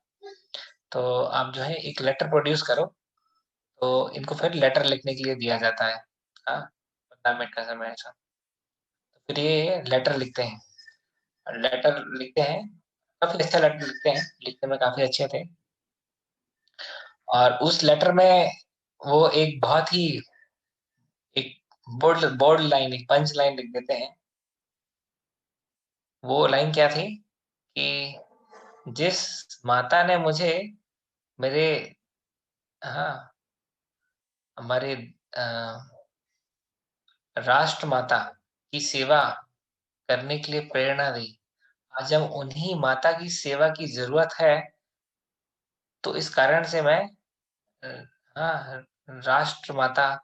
तो आप जो है एक लेटर प्रोड्यूस करो। तो इनको फिर लेटर लिखने के लिए दिया जाता है, हाँ, 15 मिनट का समय ऐसा। तो फिर ये लेटर लिखते हैं, काफी अच्छा लेटर लिखते हैं, लिखने में काफी अच्छे थे। और उस लेटर में वो एक बहुत ही बोल्ड बोल्ड लाइन, एक पंच लाइन लिख देते हैं। वो लाइन क्या थी कि जिस माता ने मुझे मेरे हाँ हमारे राष्ट्र माता की सेवा करने के लिए प्रेरणा दी। आज जब उन्हीं माता की सेवा की जरूरत है, तो इस कारण से मैं अ, हाँ राष्ट्र माता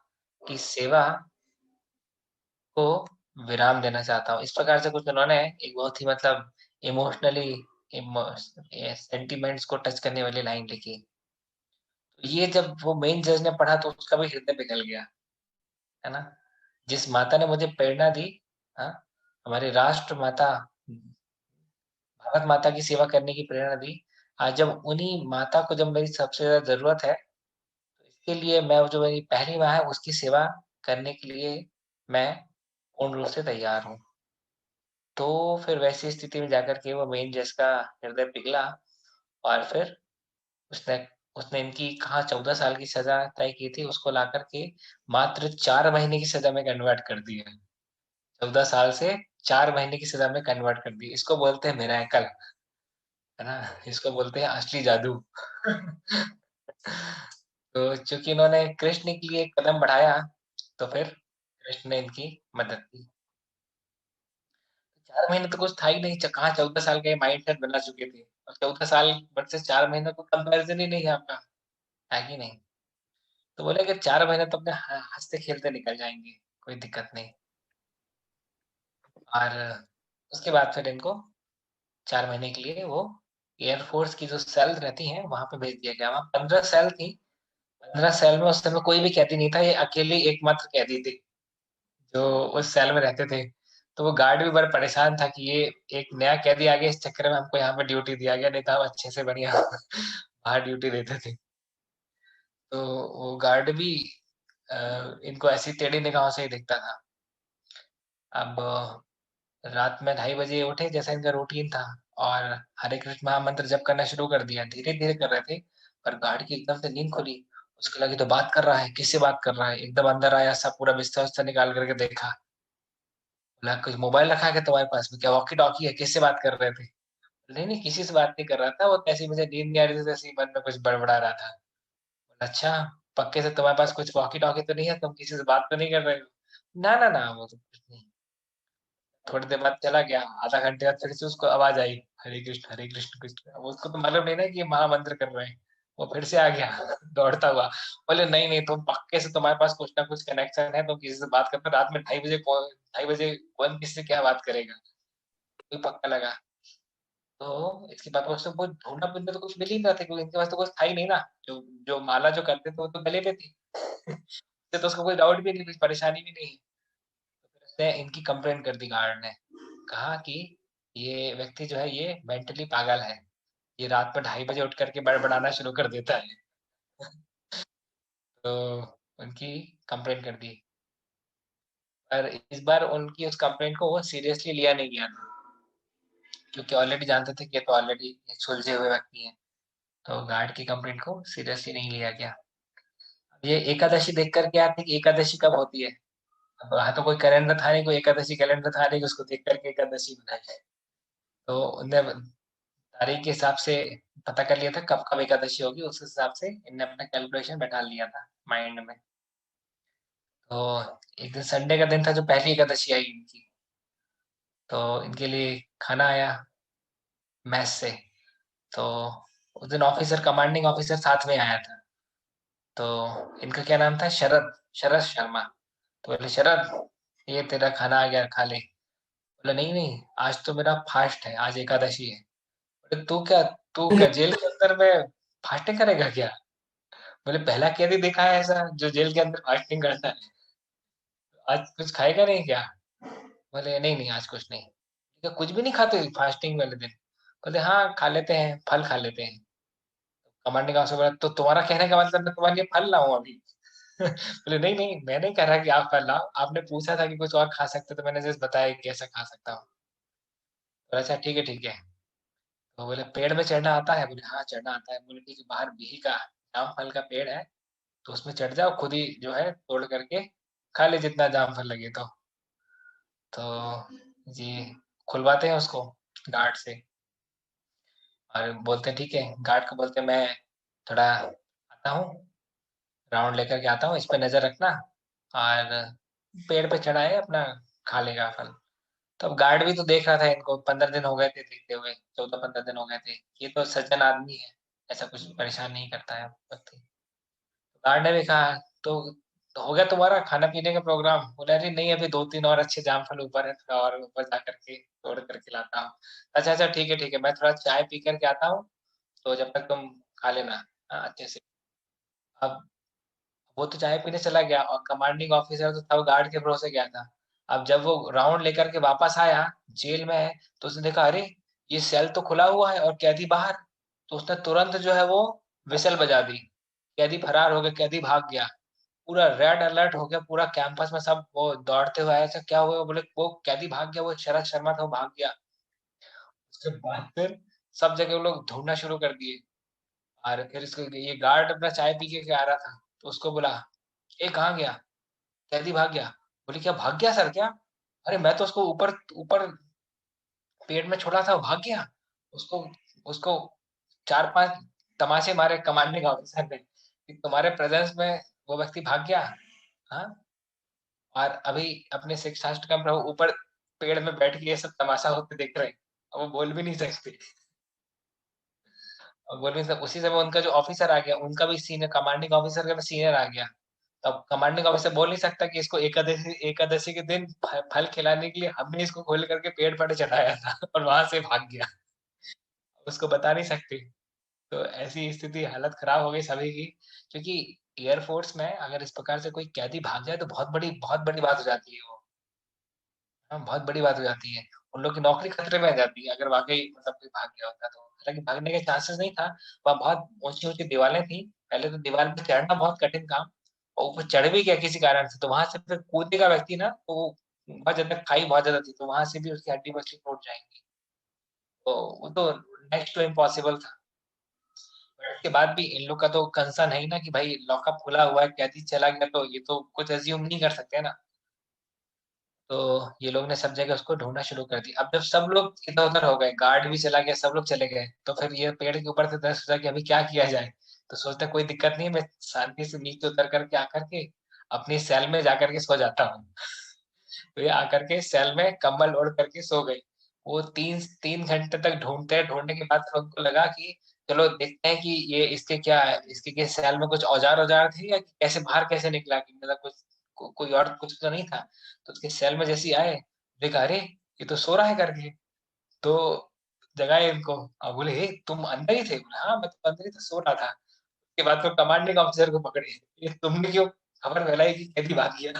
की सेवा को विराम देना चाहता हूँ। इस प्रकार से कुछ उन्होंने एक बहुत ही मतलब इमोशनली सेंटिमेंट्स को टच करने वाली लाइन लिखी। तो ये जब वो मेन जज ने पढ़ा तो उसका भी हृदय पिघल गया, है ना। जिस माता ने मुझे प्रेरणा दी, हाँ हमारी राष्ट्र माता, भारत माता की सेवा करने की प्रेरणा दी, आज जब उन्हीं माता को जब मेरी सबसे ज्यादा जरूरत है, तो इसके लिए मैं जो मेरी पहली माँ है उसकी सेवा करने के लिए मैं पूर्ण रूप से तैयार हूँ। तो फिर वैसी स्थिति में जाकर के वो मेन जज का हृदय पिघला, और फिर उसने उसने इनकी कहाँ 14 साल की सजा तय की थी, उसको ला करके मात्र 4 महीने की सजा में कन्वर्ट कर दिया। 14 साल से 4 महीने की सजा में कन्वर्ट कर दी। इसको बोलते हैं मिरेकल, है ना? इसको बोलते हैं असली जादू। तो चूँकि इन्होंने कृष्ण के लिए कदम बढ़ाया, तो फिर कृष्ण ने इनकी मदद की। 4 महीने तो कुछ था ही नहीं, कहाँ 14 साल का ये माइंडसेट बना चुके थे। और 14 साल वर्सेस 4 महीने तो कंपैरिजन ही नहीं है आपका, है कि नहीं? तो बोले कि 4 महीने तो अपने हँसते-खेलते निकल जाएँगे, कोई दिक्कत नहीं। और उसके बाद फिर इनको 4 महीने के लिए वो एयरफोर्स की जो सेल रहती हैं, वहाँ पे भेज दिया गया। वहाँ 15 सेल थी, 15 सेल में उस समय कोई भी कैदी नहीं था, ये अकेली एकमात्र कैदी थी, जो उस सेल में रहते थे। तो वो गार्ड भी बड़ा परेशान था कि ये एक नया कैदी आ गया, इस चक्कर में हमको यहाँ पे ड्यूटी दिया गया, नहीं तो हम अच्छे से बढ़िया बाहर ड्यूटी देते थे। तो वो गार्ड भी इनको ऐसी टेढ़ी निगाहों से ही देखता था। अब रात में 2:30 बजे उठे, जैसा इनका रूटीन था, और हरे कृष्ण महामंत्र जप करना शुरू कर दिया। धीरे-धीरे कर रहे थे, पर गार्ड की एकदम से नींद खुली। उसको लगी तो बात कर रहा है, किससे बात कर रहा है? एकदम अंदर आया, सब पूरा बिस्तर-विस्तर निकाल करके देखा। बोला, "कुछ मोबाइल रखा है क्या तुम्हारे पास में? क्या वॉकी-टॉकी है? किससे बात कर रहे थे?" नहीं, नहीं, किसी से बात नहीं कर रहा था, वो ऐसे ही मुझे नींद नहीं आ रही थी, तो ऐसे ही मन में कुछ बड़बड़ा रहा था। बोला, "अच्छा, पक्के से तुम्हारे पास कुछ वॉकी-टॉकी तो नहीं है? तुम किसी से बात तो नहीं कर रहे हो?" "ना, ना, ना, वो तो कुछ नहीं।" थोड़ी देर बाद चला गया, आधा घंटे बाद फिर से उसको आवाज़ आई, हरे कृष्ण कृष्ण। अब उसको तो मालूम नहीं ना कि ये महामंत्र कर रहे हैं। वो फिर से आ गया दौड़ता हुआ। बोले, "नहीं, नहीं, तुम पक्के से तुम्हारे पास कुछ ना कुछ कनेक्शन है, तुम किसी से बात करते हो, रात में 2:30 बजे कौन किसी से क्या बात करेगा?" कोई पक्का लगा। तो इसके बाद उससे वो ढूँढा-ढूँढा तो कुछ मिल ही नहीं रहा था, क्योंकि इनके पास तो कुछ था ही नहीं ना, जो जो माला जो करते थे वो तो गले पे थी। इससे तो उसको कोई डाउट भी नहीं, कुछ परेशानी भी नहीं। तो फिर उसने इनकी कंप्लेंट कर दी गार्ड ने। कहा कि ये व्यक्ति जो है ये मेंटली पागल है। ये रात में 2:30 बजे उठ कर के बड़बड़ाना शुरू कर देता है। तो उनकी कंप्लेंट कर दी। पर इस बार उनकी उस कंप्लेंट को वो सीरियसली लिया नहीं गया था, क्योंकि ऑलरेडी जानते थे कि ये तो ऑलरेडी एक सुलझे हुए व्यक्ति हैं। तो गार्ड की कंप्लेंट को सीरियसली नहीं लिया गया। ये एकादशी देख कर के आते कि एकादशी कब होती है। अब वहाँ तो कोई कैलेंडर था नहीं, कोई एकादशी कैलेंडर था नहीं कि उसको देख कर के एकादशी बनाई। तो उनने तारीख के हिसाब से पता कर लिया था कब-कब एकादशी होगी, उस हिसाब से इनने अपना कैलकुलेशन बैठा लिया था माइंड में। तो एक दिन संडे का दिन था जो पहली एकादशी आई इनकी, तो इनके लिए खाना आया मेस से। तो उस दिन ऑफिसर, कमांडिंग ऑफिसर साथ में आया था। तो इनका क्या नाम था? शरद, शरद शर्मा। तो बोले, "शरद, ये तेरा खाना आ गया, खा ले।" बोला, "नहीं, नहीं, आज तो मेरा फास्ट है, आज एकादशी है।" बोले, "तू क्या जेल के अंदर में फास्टिंग करेगा क्या?" बोले, "पहला कैदी देखा है ऐसा जो जेल के अंदर फास्टिंग करता है। आज कुछ खाएगा नहीं क्या?" बोले, "नहीं, नहीं, आज कुछ नहीं।" क्या कुछ भी नहीं खाते फास्टिंग वाले दिन? बोले, "हाँ, खा लेते हैं, फल खा लेते हैं।" कमांडिंग ऑफिसर बोला, "तो तुम्हारा कहने का मतलब मैं तुम्हारे लिए फल लाऊँ अभी?" बोले, "नहीं, नहीं, मैं नहीं कह रहा कि आप फल लाओ। आपने पूछा था कि कुछ और खा सकते हो, तो मैंने जस्ट बताया कि कैसा खा सकता हूँ।" बोला, "अच्छा, ठीक है, ठीक है।" तो बोले, "पेड़ में चढ़ना आता है?" बोले, "हाँ, चढ़ना आता है।" बोले, "ठीक है, बाहर बिही का जाम फल का पेड़ है, तो उसमें चढ़ जाओ, खुद ही जो है तोड़ करके खा ले जितना जामफल लगे तो जी खुलवाते हैं उसको गार्ड से और बोलते हैं ठीक है, गार्ड को बोलते हैं मैं थोड़ा आता हूँ, राउंड लेकर के आता हूँ, इस पे नज़र रखना और पेड़ पे चढ़ा है अपना खा लेगा फल। तो अब गार्ड भी तो देख रहा था इनको, 15 दिन हो गए थे देखते हुए, 14-15 दिन हो गए थे। ये तो सज्जन आदमी है, ऐसा कुछ परेशान नहीं करता है व्यक्ति। गार्ड ने भी कहा तो हो गया तुम्हारा खाना-पीने का प्रोग्राम? बोला अरे नहीं अभी 2-3 और अच्छे जामफल ऊपर है, थोड़ा और ऊपर जा कर के तोड़ कर के लाता हूँ। अच्छा, अच्छा ठीक है, मैं थोड़ा चाय पी कर के आता हूँ, तो जब तक तुम खा लेना अच्छे से। अब वो तो चाय पीने चला गया और कमांडिंग ऑफिसर तो था वो गार्ड के भरोसे गया था। अब जब वो राउंड लेकर के वापस आया, जेल में है, तो उसने देखा अरे! ये सेल तो खुला हुआ है और कैदी बाहर। तो उसने तुरंत जो है वो व्हिसल बजा दी। कैदी फरार हो गया, कैदी भाग गया। पूरा रेड अलर्ट हो गया, पूरा कैंपस में सब वो दौड़ते हुए आए, ऐसा क्या हुआ? बोले वो कैदी भाग गया, वो शरद शर्मा था वो भाग गया। उसके बाद फिर सब जगह वो लोग ढूँढना शुरू कर दिए और फिर इसको ये गार्ड अपना चाय पी के आ रहा था, तो उसको बोला, "ये कहाँ गया?" कैदी भाग गया। बोली क्या भाग गया सर क्या? अरे मैं तो उसको ऊपर ऊपर पेड़ में छोड़ा था, वो भाग गया। उसको उसको 4-5 तमाचे मारे कमांडिंग ऑफिसर ने कि तुम्हारे प्रेजेंस में वो व्यक्ति भाग गया। हाँ? और अभी अपने शिक्षाष्टकम प्रभु ऊपर पेड़ में बैठ के ये सब तमाशा होते देख रहे हैं। अब वो बोल भी नहीं सकते। और बोल भी नहीं सकते। उसी समय उनका जो ऑफिसर आ गया, उनका भी सीनियर कमांडिंग ऑफिसर का भी सीनियर आ गया। तब कमांडिंग ऑफिसर बोल नहीं सकता कि इसको एकादशी एकादशी के दिन फल खिलाने के लिए हमने इसको खोल करके पेड़ पर चढ़ाया था और वहां से भाग गया। उसको बता नहीं सकते। तो ऐसी स्थिति हालत खराब हो गई सभी की क्योंकि एयरफोर्स में अगर इस प्रकार से कोई कैदी भाग जाए तो बहुत बड़ी बात हो जाती है वो। हाँ, बहुत बड़ी बात हो जाती है। उन लोग की नौकरी खतरे में आ जाती है अगर वाक़ई मतलब कोई भाग गया होता तो। हालाँकि भागने के चांसेस नहीं था, वहाँ बहुत ऊँची-ऊँची दीवालें थी। पहले तो दीवार पे चढ़ना बहुत कठिन काम और ऊपर चढ़ भी गया किसी कारण से तो वहाँ से फिर कूदेगा व्यक्ति ना तो वो बहुत ज़्यादा खाई बहुत ज़्यादा थी, तो वहाँ से भी उसकी हड्डी-वड्डी टूट जाएँगी। तो वो तो नेक्स्ट टू इम्पॉसिबल था। बट उसके बाद भी इन लोग का तो कंसर्न है ही ना कि भाई लॉकअप खुला हुआ है, कैदी चला गया तो ये तो कुछ अज़्यूम नहीं कर सकते ना। तो ये लोग ने सब जगह उसको ढूँढना शुरू कर दिया। अब जब सब लोग इधर-उधर हो गए, गार्ड भी चला गया, सब लोग चले गए, तो फिर ये पेड़ के ऊपर से दस सोचा कि अभी क्या किया जाए? तो सोचता कोई दिक्कत नहीं है, मैं शांति से नीचे उतर कर के आकर के अपनी सेल में जाकर के सो जाता हूँ। तो ये आकर के सेल में कंबल ओढ़ करके सो गए। वो 3 घंटे तक ढूँढने के बाद फिर उनको लगा कि चलो देखते हैं कि ये इसके क्या है, इसके सेल में कुछ औजार-औजार थे या कैसे बाहर कैसे निकला कि मतलब कुछ कोई और कुछ तो नहीं था। तो उसके सेल में जैसे ही आए, देखा अरे! ये तो सो रहा है करके। तो जगाए इनको और बोले, "हे! तुम अंदर ही थे?" बोले, "हाँ, मैं तो अंदर ही था, सो रहा था।" उसके बाद फिर कमांडिंग ऑफिसर को पकड़े, "ये तुमने क्यों खबर फैलाई कि कैदी भाग गया?"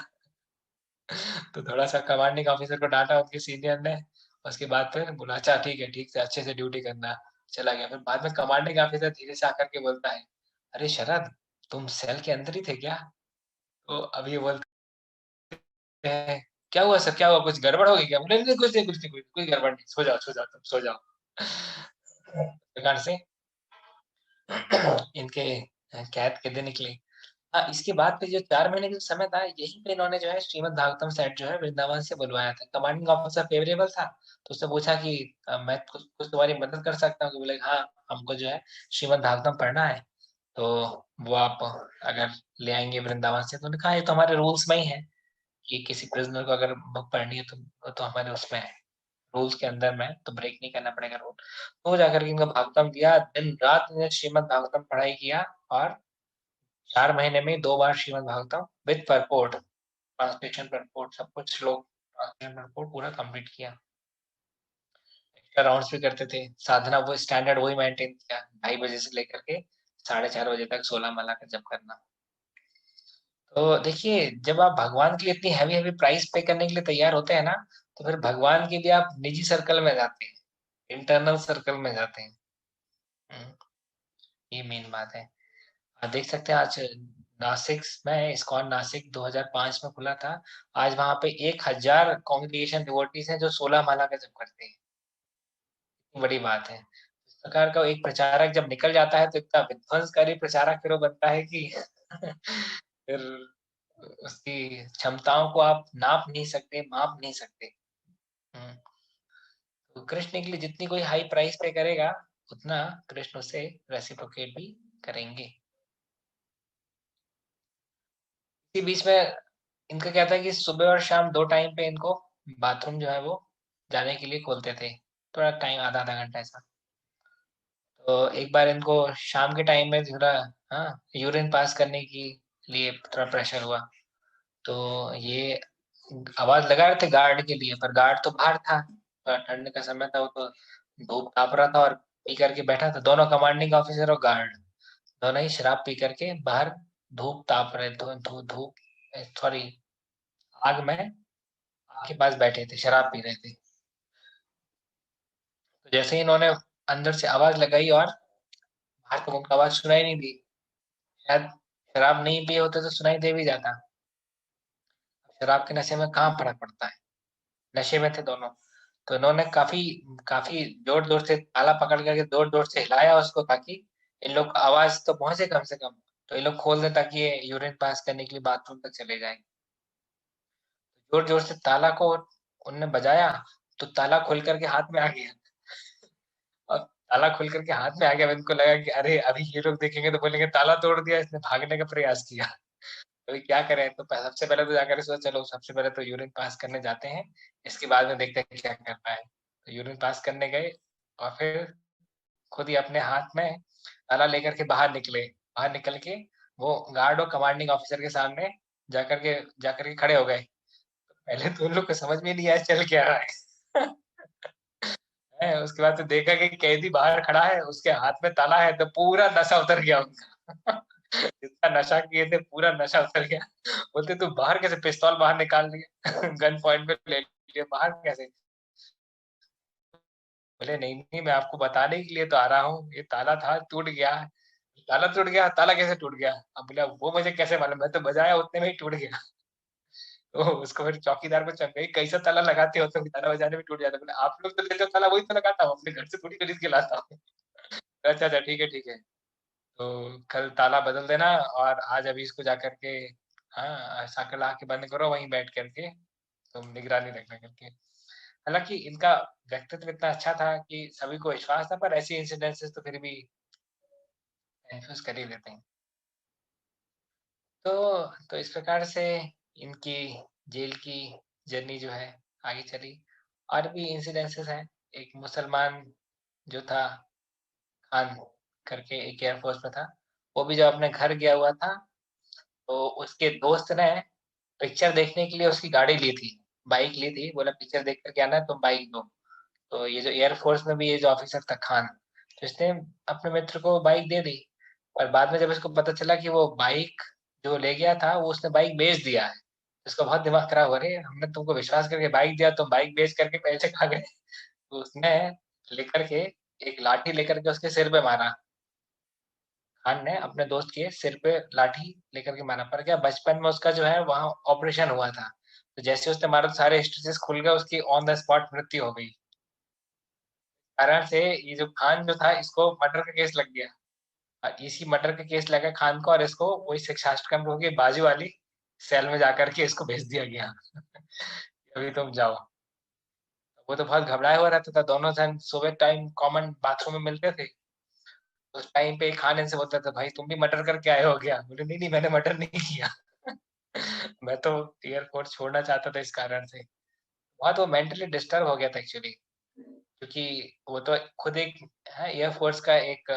तो थोड़ा-सा कमांडिंग ऑफिसर को डाँटा उनके सीनियर ने, उसके बाद फिर बोला, "अच्छा ठीक है, अच्छे से ड्यूटी करना।" चला गया। फिर बाद में कमांडिंग ऑफिसर धीरे से आकर के बोलता है, "अरे शरद, तुम सेल के अंदर ही थे क्या?" तो अब ये बोलते हैं, "क्या हुआ सर, क्या हुआ? कुछ गड़बड़ हो गई क्या?" बोले, "नहीं, कुछ नहीं, कोई गड़बड़ नहीं, सो जाओ तुम, सो जाओ।" इस प्रकार से इनके कैद के दिन निकले। हाँ, इसके बाद फिर जो 4 महीने का समय था, यहीं पे इन्होंने जो है श्रीमद् भागवतम सेट जो है वृंदावन से बुलवाया था। कमांडिंग ऑफिसर फेवरेबल था, तो उसने पूछा कि मैं कुछ कुछ तुम्हारी मदद कर सकता हूँ? तो बोले, "हाँ, हमको जो है श्रीमद् भागवतम पढ़ना है, तो वो आप अगर ले आएँगे वृंदावन से।" तो उन्होंने कहा, "ये तो हमारे रूल्स में ही है कि किसी प्रिज़नर को अगर बुक पढ़नी है, तो वो तो हमारे उसमें है, रूल्स के अंदर में है, तो ब्रेक नहीं करना पड़ेगा रूल।" तो जाकर के इनको भागवतम दिया, दिन-रात इन्होंने श्रीमद् भागवतम पढ़ाई किया और 4 महीने में 2 बार Srimad Bhagavatam with purport, translation purport सब कुछ श्लोक ट्रांसलेशन परपोर्ट पूरा कंप्लीट किया। एक्स्ट्रा राउंड्स भी करते थे। साधना वो स्टैंडर्ड वही मेंटेन किया, 2:30 बजे से लेकर के 4:30 बजे तक 16 माला का जप करना। तो देखिए, जब आप भगवान के लिए इतनी हेवी-हेवी प्राइस पे करने के लिए तैयार होते हैं ना, तो फिर भगवान के लिए आप निजी सर्कल में जाते हैं, इंटरनल सर्कल में जाते हैं। हुँ, ये मेन बात है। आप देख सकते हैं आज नासिक में इस्कॉन नासिक 2005 में खुला था। आज वहाँ पे 1000 कांग्रीगेशन डिवोटीज़ हैं जो 16 माला का जप करते हैं। कितनी बड़ी बात है। इस प्रकार का एक प्रचारक जब निकल जाता है तो इतना विध्वंसकारी प्रचारक फिर वो बनता है कि फिर उसकी क्षमताओं को आप नाप नहीं सकते, माप नहीं सकते। तो कृष्ण के लिए जितनी कोई हाई प्राइस पे करेगा, उतना कृष्ण उसे रेसिप्रोकेट भी करेंगे। इसी बीच में इनका क्या था कि सुबह और शाम 2 टाइम पे इनको बाथरूम जो है वो जाने के लिए खोलते थे, थोड़ा टाइम आधा घंटा ऐसा। तो एक बार इनको शाम के टाइम में थोड़ा यूरिन पास करने के लिए थोड़ा प्रेशर हुआ, तो ये आवाज लगा रहे थे गार्ड के लिए, पर गार्ड तो बाहर था, ठंड का समय था, वो तो धूप ताप रहा था और पी करके बैठा था। दोनों कमांडिंग ऑफिसर और गार्ड दोनों ही शराब पी करके बाहर धूप ताप रहे, धूप सॉरी आग में आग के पास बैठे थे, शराब पी रहे थे। तो जैसे ही इन्होंने अंदर से आवाज लगाई और बाहर तो उनको आवाज सुनाई नहीं दी, शायद शराब नहीं पिए होते तो सुनाई दे भी जाता। शराब के नशे में कहाँ फर्क पड़ता है, नशे में थे दोनों। तो इन्होंने काफी काफी जोर जोर से ताला पकड़ करके जोर जोर से हिलाया उसको, ताकि इन लोग आवाज तो पहुंचे कम से कम, तो ये लोग खोल दे ताकि ये यूरिन पास करने के लिए बाथरूम तक चले जाए। जोर जोर से ताला को उनने बजाया, तो ताला खुल करके हाथ में आ गया। और ताला खुल करके हाथ में आ गया, इनको लगा कि अरे अभी ये लोग देखेंगे तो बोलेंगे ताला तोड़ दिया, इसने भागने का प्रयास किया। तो क्या करें, तो सबसे पहले तो जाकर सोचा चलो सबसे पहले तो यूरिन पास करने जाते हैं, इसके बाद में देखते हैं क्या करना है। तो यूरिन पास करने गए और फिर खुद ही अपने हाथ में ताला लेकर के बाहर निकले। बाहर निकल के वो गार्ड और कमांडिंग ऑफिसर के सामने जाकर के खड़े हो गए। पहले तो उन लोग को समझ में नहीं आया चल क्या रहा है। है, उसके बाद तो देखा कि कैदी बाहर खड़ा है, उसके हाथ में ताला है, तो पूरा नशा उतर गया उनका। जितना नशा किए थे पूरा नशा उतर गया। बोलते तू बाहर कैसे, पिस्तौल बाहर निकाल लिया, गन पॉइंट पे ले लिया, बाहर कैसे? बोले नहीं नहीं, मैं आपको बताने के लिए तो आ रहा हूँ, ये ताला था टूट गया। ताला टूट गया, ताला कैसे टूट गया? अब बोला वो मुझे कैसे मालूम, मैं तो बजाया उतने में ही टूट गया। तो उसको फिर चौकीदार को चल गई, कैसा ताला लगाते हो तुम, ताला बजाने में टूट जाता? बोले आप लोग तो लेते हो ताला, वही तो लगाता हूँ, अपने घर से थोड़ी खरीद के लाता हूँ। अच्छा अच्छा ठीक है ठीक है, तो कल ताला बदल देना और आज अभी इसको जा करके साइकिल ला के बंद करो वहीं बैठ करके, तुम निगरानी रखना करके। हालांकि इनका व्यक्तित्व इतना अच्छा था कि सभी को विश्वास था, पर ऐसी इंसिडेंसेस तो फिर भी कंफ्यूज कर ही देते हैं। तो इस प्रकार से इनकी जेल की जर्नी जो है आगे चली। और भी इंसिडेंसेस हैं। एक मुसलमान जो था, खान करके, एक एयरफोर्स में था, वो भी जब अपने घर गया हुआ था, तो उसके दोस्त ने पिक्चर देखने के लिए उसकी गाड़ी ली थी, बाइक ली थी, बोला पिक्चर देख कर के आना है, तुम बाइक दो। तो ये जो एयरफोर्स में भी ये जो ऑफिसर था खान, तो इसने अपने मित्र को बाइक दे दी। पर बाद में जब इसको पता चला कि वो बाइक जो ले गया था वो उसने बाइक बेच दिया है, तो इसका बहुत दिमाग खराब हो, अरे हमने तुमको विश्वास करके बाइक दिया, तुम बाइक बेच करके पैसे खा गए। तो उसने लेकर के एक लाठी लेकर के उसके सिर पे मारा। खान ने अपने दोस्त के सिर पे लाठी लेकर के मारा। पर क्या बचपन में उसका जो है वहाँ ऑपरेशन हुआ था, तो जैसे उसने मारा तो सारे स्टिचेस खुल गए, उसकी ऑन द स्पॉट मृत्यु हो गई। कारण से ये जो खान जो था, इसको मर्डर का केस लग गया। और इसी मर्डर का केस लगा खान को, और इसको वही शिक्षाष्टकम रोग की बाजू वाली सेल में जाकर के इसको भेज दिया गया। अभी तुम जाओ। वो तो बहुत घबराया हुआ रहता था, दोनों जन सुबह टाइम कॉमन बाथरूम में मिलते थे। उस टाइम पे खान इनसे बोलता था भाई तुम भी मर्डर करके आए हो क्या? बोले नहीं नहीं, मैंने मर्डर नहीं किया। मैं तो एयरफोर्स छोड़ना चाहता था इस कारण से। बहुत वो मेंटली डिस्टर्ब हो गया था एक्चुअली, क्योंकि वो तो खुद एक एयरफोर्स का एक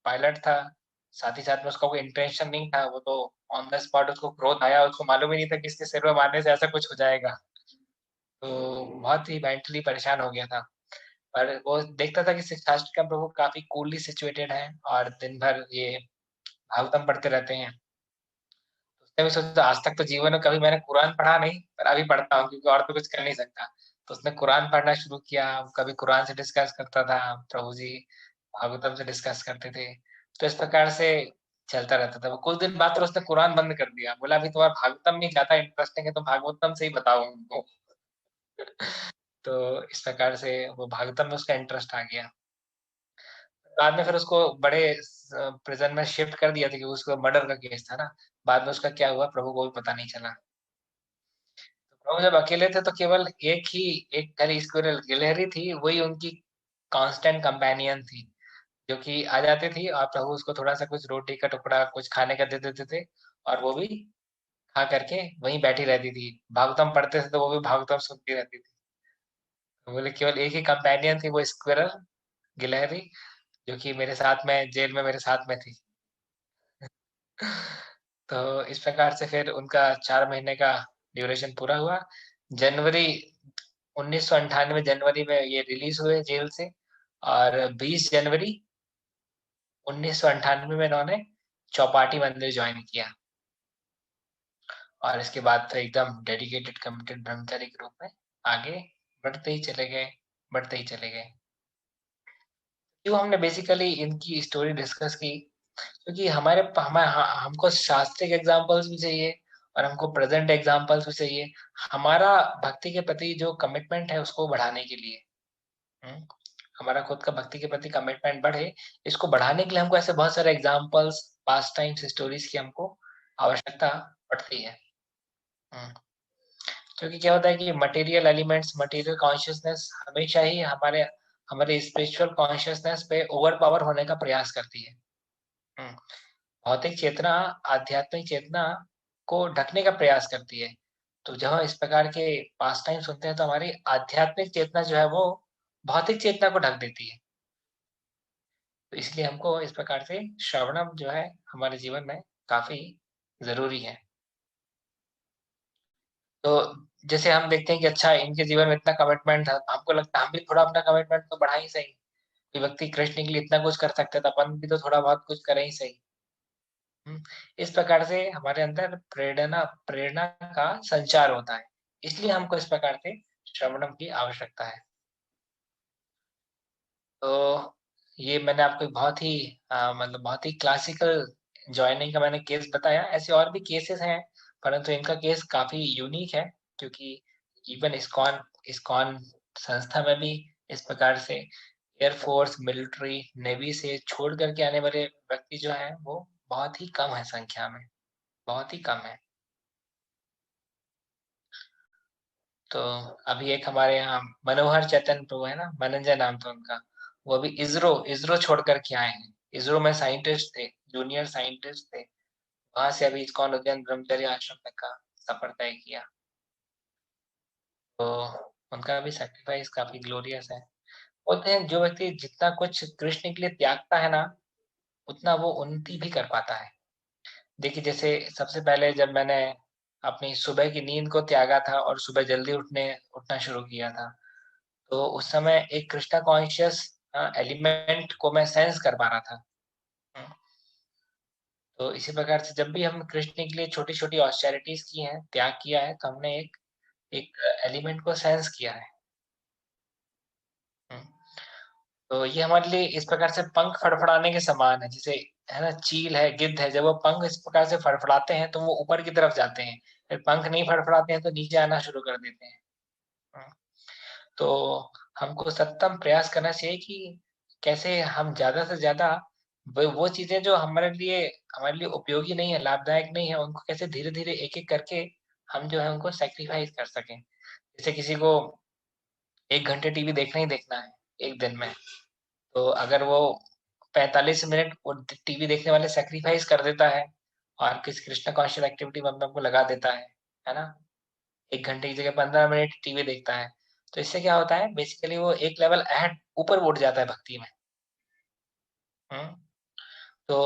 पायलट था, साथ ही साथ में उसका कोई इंटेंशन नहीं था, वो तो ऑन द स्पॉट उसको क्रोध आया, उसको मालूम ही नहीं था कि इसके सिर में मारने से ऐसा कुछ हो जाएगा। तो बहुत ही मेंटली परेशान हो गया था। पर वो देखता था कि शिक्षाष्टकम प्रभु काफी कूलली सिचुएटेड है और दिन भर ये भागवतम पढ़ते रहते हैं। उसने भी सोचा आज तक तो जीवन में कभी मैंने कुरान पढ़ा नहीं, पर अभी पढ़ता हूँ क्योंकि और तो कुछ कर नहीं सकता। तो उसने कुरान पढ़ना शुरू किया, कभी कुरान से डिस्कस करता था, प्रभु जी भागवतम से डिस्कस करते थे। तो इस प्रकार से चलता रहता था। वो कुछ दिन बाद तो उसने कुरान बंद कर दिया, बोला अभी तुम्हारा भागवतम में ज्यादा इंटरेस्टिंग है, तो भागवतम से ही बताओ हमको। तो इस प्रकार से वो भागवतम में उसका इंटरेस्ट आ गया। बाद में फिर उसको बड़े प्रिजन में शिफ्ट कर दिया था, क्योंकि उसको मर्डर का केस था ना। बाद में उसका क्या हुआ प्रभु को भी पता नहीं चला। तो प्रभु जब अकेले थे तो केवल एक खाली स्क्विरल गिलहरी थी, वही उनकी कांस्टेंट कंपेनियन थी, जो कि आ जाती थी और प्रभु उसको थोड़ा सा कुछ रोटी का टुकड़ा कुछ खाने का दे देते थे, और वो भी खा करके वहीं बैठी रहती थी। भागवतम पढ़ते थे तो वो भी भागवतम सुनती रहती थी। तो बोले केवल एक ही कंपेनियन थी, वो स्क्विरल गिलहरी, जो कि मेरे साथ में जेल में मेरे साथ में थी। तो इस प्रकार से फिर उनका 4 महीने का ड्यूरेशन पूरा हुआ। जनवरी 1998 जनवरी में ये रिलीज हुए जेल से, और 20 जनवरी 1998 में इन्होंने चौपाटी मंदिर ज्वाइन किया, और इसके बाद तो एकदम डेडिकेटेड कमिटेड ब्रह्मचारी के रूप में आगे बढ़ते ही चले गए, बढ़ते ही चले गए। क्यों हमने बेसिकली इनकी स्टोरी डिस्कस की, क्योंकि हमको शास्त्रिक एग्जाम्पल्स भी चाहिए और हमको प्रेजेंट एग्जाम्पल्स भी चाहिए, हमारा भक्ति के प्रति जो कमिटमेंट है उसको बढ़ाने के लिए। हमारा खुद का भक्ति के प्रति कमिटमेंट बढ़े, इसको बढ़ाने के लिए हमको ऐसे बहुत सारे एग्जाम्पल्स, पास्ट टाइम्स, स्टोरीज की हमको आवश्यकता पड़ती है। क्योंकि क्या होता है कि मटेरियल एलिमेंट्स, मटेरियल कॉन्शियसनेस हमेशा ही हमारे हमारे स्पिरिचुअल कॉन्शियसनेस पे ओवर पावर होने का प्रयास करती है। भौतिक चेतना आध्यात्मिक चेतना को ढकने का प्रयास करती है। तो जब हम इस प्रकार के पास टाइम सुनते हैं तो हमारी आध्यात्मिक चेतना जो है वो भौतिक चेतना को ढक देती है। तो इसलिए हमको इस प्रकार से श्रवणम जो है हमारे जीवन में काफी जरूरी है। तो जैसे हम देखते हैं कि अच्छा इनके जीवन में इतना कमिटमेंट था, हमको लगता है हम भी थोड़ा अपना कमिटमेंट तो बढ़ा ही सही। कोई व्यक्ति कृष्ण के लिए इतना कुछ कर सकता है तो अपन भी तो थोड़ा बहुत कुछ करें ही सही। इस प्रकार से हमारे अंदर प्रेरणा प्रेरणा का संचार होता है, इसलिए हमको इस प्रकार से श्रवणम की आवश्यकता है। तो ये मैंने आपको बहुत ही मतलब बहुत ही क्लासिकल ज्वाइनिंग का मैंने केस बताया। ऐसे और भी केसेस हैं, परंतु इनका केस काफी यूनिक है, क्योंकि इवन इस्कॉन इस्कॉन संस्था में भी इस प्रकार से एयरफोर्स, मिलिट्री, नेवी से छोड़ करके आने वाले व्यक्ति जो है वो बहुत ही कम है संख्या में, बहुत ही कम है। तो अभी एक हमारे यहाँ मनोहर चैतन्य प्रभु है ना, मनंजय नाम था उनका, वो अभी इसरो इसरो छोड़ करके आए हैं। इसरो में साइंटिस्ट थे, जूनियर साइंटिस्ट थे। वहां से अभी इस्कॉन उद्यान ब्रह्मचर्य आश्रम तक का सफर तय किया। तो उनका भी सैक्रिफाइस काफी ग्लोरियस है। बोलते हैं जो व्यक्ति जितना कुछ कृष्ण के लिए त्यागता है ना, उतना वो उन्नति भी कर पाता है। देखिए जैसे सबसे पहले जब मैंने अपनी सुबह की नींद को त्यागा था और सुबह जल्दी उठना शुरू किया था, तो उस समय एक कृष्णा कॉन्शियस एलिमेंट को मैं सेंस कर पा रहा था। तो इसी प्रकार से जब भी हम कृष्ण के लिए छोटी छोटी ऑस्टेरिटीज की हैं, त्याग किया है, तो हमने एक एक एलिमेंट को सेंस किया है। तो ये हमारे लिए इस प्रकार से पंख फड़फड़ाने के समान है। जैसे है ना, चील है, गिद्ध है, जब वो पंख इस प्रकार से फड़फड़ाते हैं तो वो ऊपर की तरफ जाते हैं, फिर पंख नहीं फड़फड़ाते हैं तो नीचे आना शुरू कर देते हैं। तो हमको सततम प्रयास करना चाहिए कि कैसे हम ज्यादा से ज्यादा वो चीजें जो हमारे लिए उपयोगी नहीं है, लाभदायक नहीं है, उनको कैसे धीरे धीरे एक एक करके हम जो है उनको सेक्रीफाइस कर सकें। जैसे किसी को 1 घंटे टीवी देखना ही देखना है एक दिन में, तो अगर वो 45 मिनट वो टीवी देखने वाले सेक्रीफाइस कर देता है और किसी कृष्ण कॉन्शियस एक्टिविटी में अपने को लगा देता है ना, 1 घंटे की जगह 15 मिनट टीवी देखता है, तो इससे क्या होता है बेसिकली वो एक लेवल अहेड ऊपर उठ जाता है भक्ति में। हम्म तो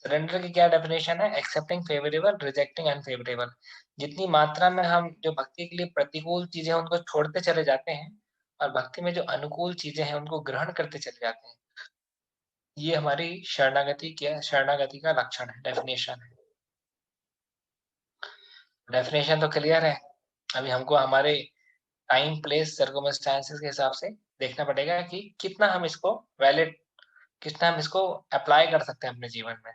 सरेंडर की क्या डेफिनेशन है? Accepting favourable, rejecting unfavourable. जितनी मात्रा में हम जो भक्ति के लिए प्रतिकूल चीजें हैं उनको छोड़ते चले जाते हैं और भक्ति में जो अनुकूल चीजें हैं उनको ग्रहण करते चले जाते हैं, ये हमारी शरणागति का लक्षण है, डेफिनेशन है। डेफिनेशन तो क्लियर है, अभी हमको हमारे टाइम, प्लेस, सर्कमस्टेंसेस के हिसाब से देखना पड़ेगा कि कितना हम इसको अप्लाई कर सकते हैं अपने जीवन में।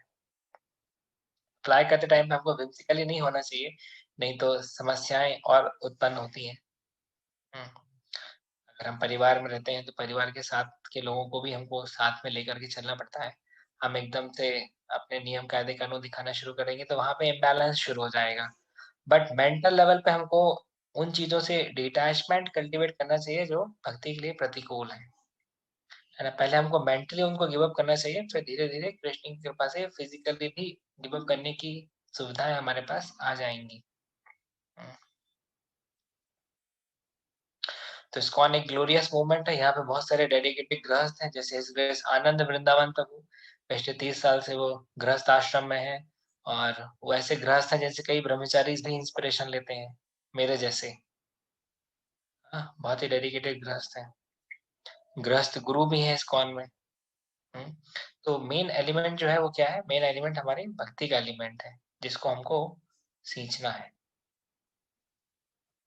अप्लाई करते टाइम पे हमको whimsically नहीं होना चाहिए, नहीं तो समस्याएं और उत्पन्न होती हैं। अगर हम परिवार में रहते हैं तो परिवार के साथ के लोगों को भी हमको साथ में लेकर के चलना पड़ता है। हम एकदम से अपने नियम कायदे कानून दिखाना शुरू करेंगे तो वहाँ पे इम्बैलेंस शुरू हो जाएगा। बट मेंटल लेवल पे हमको उन चीज़ों से डिटैचमेंट कल्टीवेट करना चाहिए जो भक्ति के लिए प्रतिकूल है ना? पहले हमको मेंटली उनको गिव अप करना चाहिए, फिर धीरे-धीरे कृष्ण की कृपा से फिजिकली भी गिव अप करने की सुविधाएँ हमारे पास आ जाएँगी। हुँ। तो इस्कॉन एक ग्लोरियस मूवमेंट है, यहाँ पे बहुत सारे डेडिकेटेड गृहस्थ हैं, जैसे हिज ग्रेस आनंद वृंदावन प्रभु, पिछले 30 साल से वो गृहस्थ आश्रम में हैं और वो ऐसे गृहस्थ हैं जैसे कई ब्रह्मचारीज़ भी इंस्पिरेशन लेते हैं, मेरे जैसे। बहुत ही डेडिकेटेड गृहस्थ हैं। गृहस्थ गुरु भी हैं इस्कॉन में। हुँ। तो मेन एलिमेंट जो है वो क्या है? मेन एलिमेंट हमारी भक्ति का एलिमेंट है, जिसको हमको सींचना है।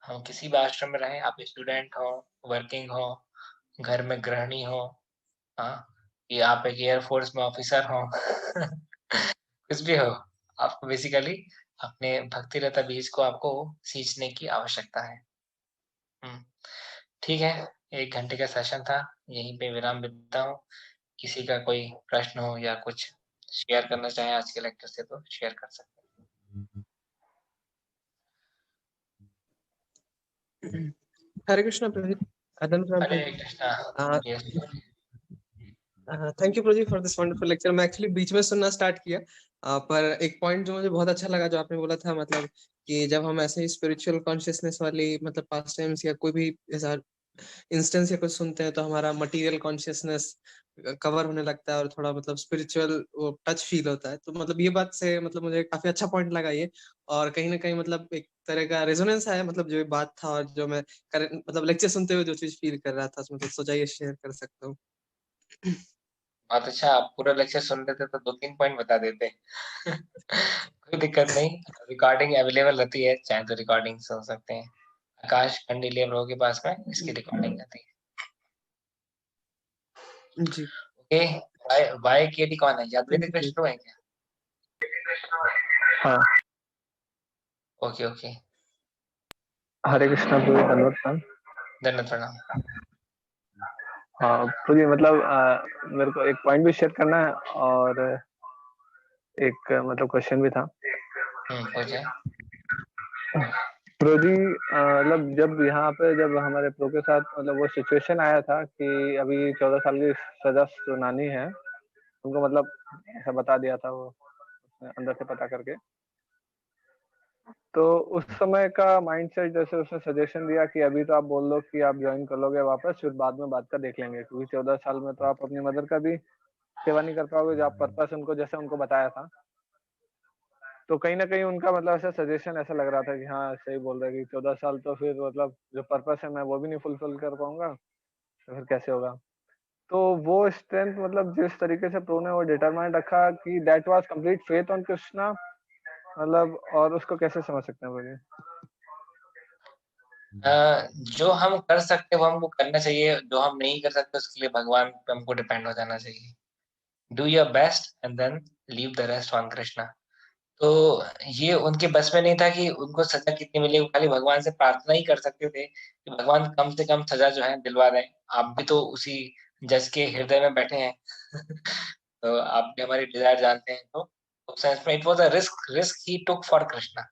हम किसी भी आश्रम में रहें, आप स्टूडेंट हो, वर्किंग हो, घर में गृहिणी हो, हाँ, या आप एक एयरफोर्स में ऑफिसर हो, कुछ भी हो, आपको बेसिकली अपने भक्ति रता बीज को आपको सींचने की आवश्यकता है। ठीक है, 1 घंटे का सेशन था, यहीं पे विराम देता हूँ। किसी का कोई प्रश्न हो या कुछ शेयर करना चाहें आज के लेक्चर से तो शेयर कर सकते हैं। हरे कृष्णा प्रदीप, आदान प्रणाम Hare Pradeep. Krishna. Yes. Thank you Pradeep for this wonderful lecture. मैं एक्चुअली बीच में सुनना स्टार्ट किया, पर एक पॉइंट जो मुझे बहुत अच्छा लगा जो आपने बोला था, मतलब कि जब हम ऐसे ही स्पिरिचुअल कॉन्शियसनेस वाली मतलब पास्ट टाइम्स या कोई भी ऐसा इंस्टेंस या कुछ सुनते हैं तो हमारा मटेरियल कॉन्शियसनेस कवर होने लगता है और थोड़ा मतलब स्पिरिचुअल वो टच फील होता है। तो मतलब ये बात से मतलब मुझे काफी अच्छा पॉइंट लगा ये, और कहीं ना कहीं मतलब एक तरह का रेजोनेंस आया, मतलब जो ये बात था और जो मैं मतलब लेक्चर सुनते हुए जो चीज फील कर रहा था, तो मतलब सोचा ये शेयर कर सकता हूँ। बहुत अच्छा, आप पूरा लेक्चर सुन रहे थे तो 2-3 पॉइंट बता देते। कोई दिक्कत नहीं, रिकॉर्डिंग अवेलेबल रहती है, चाहे तो रिकॉर्डिंग सुन सकते हैं। आकाश कंडिलिया ब्रो के पास में इसकी रिकॉर्डिंग रहती जी। है। ओके, वाई केडी कौन है? Yadavindra thank you. कृष्ण है क्या? हाँ, ओके ओके, हरे कृष्णा प्रभु, धन्यवाद मैम। धन्यवाद, प्रणाम। हाँ प्रभु, मतलब मेरे को एक पॉइंट भी शेयर करना है और एक मतलब क्वेश्चन भी था। पूछे। प्रभु जी, मतलब जब यहाँ पे जब हमारे प्रभु के साथ मतलब वो सिचुएशन आया था कि अभी 14 साल की सजा सुनानी है उनको, मतलब ऐसा बता दिया था वो उसने अंदर से पता करके। तो उस समय का माइंडसेट, जैसे उसने सजेशन दिया कि अभी तो आप बोल दो कि आप ज्वाइन कर लोगे वापस, फिर बाद में बात का देख लेंगे, क्योंकि 14 साल में तो आप अपनी मदर का भी सेवा नहीं कर पाओगे जो आप पर्पस उनको जैसे उनको बताया था। तो कहीं ना कहीं उनका मतलब ऐसा सजेशन ऐसा लग रहा था कि हाँ सही बोल रहे कि 14 साल तो फिर मतलब जो पर्पस है मैं वो भी नहीं फुलफिल कर पाऊंगा, तो फिर कैसे होगा। तो वो स्ट्रेंथ, मतलब जिस तरीके से प्रो ने वो डिटरमाइंड रखा कि that was complete faith on Krishna, मतलब और उसको कैसे समझ सकते हैं बोलिए। जो हम कर सकते वो हमको करना चाहिए, जो हम नहीं कर सकते उसके लिए भगवान पे हमको डिपेंड हो जाना चाहिए। Do your best and then leave the rest on Krishna. तो ये उनके बस में नहीं था कि उनको सजा कितनी मिली, वो खाली भगवान से प्रार्थना ही कर सकते थे कि भगवान कम से कम सजा जो है दिलवा दें। आप भी तो उसी जज के हृदय में बैठे हैं। तो आप भी हमारी डिजायर जानते हैं। तो उस सेंस में it was a risk he took for Krishna.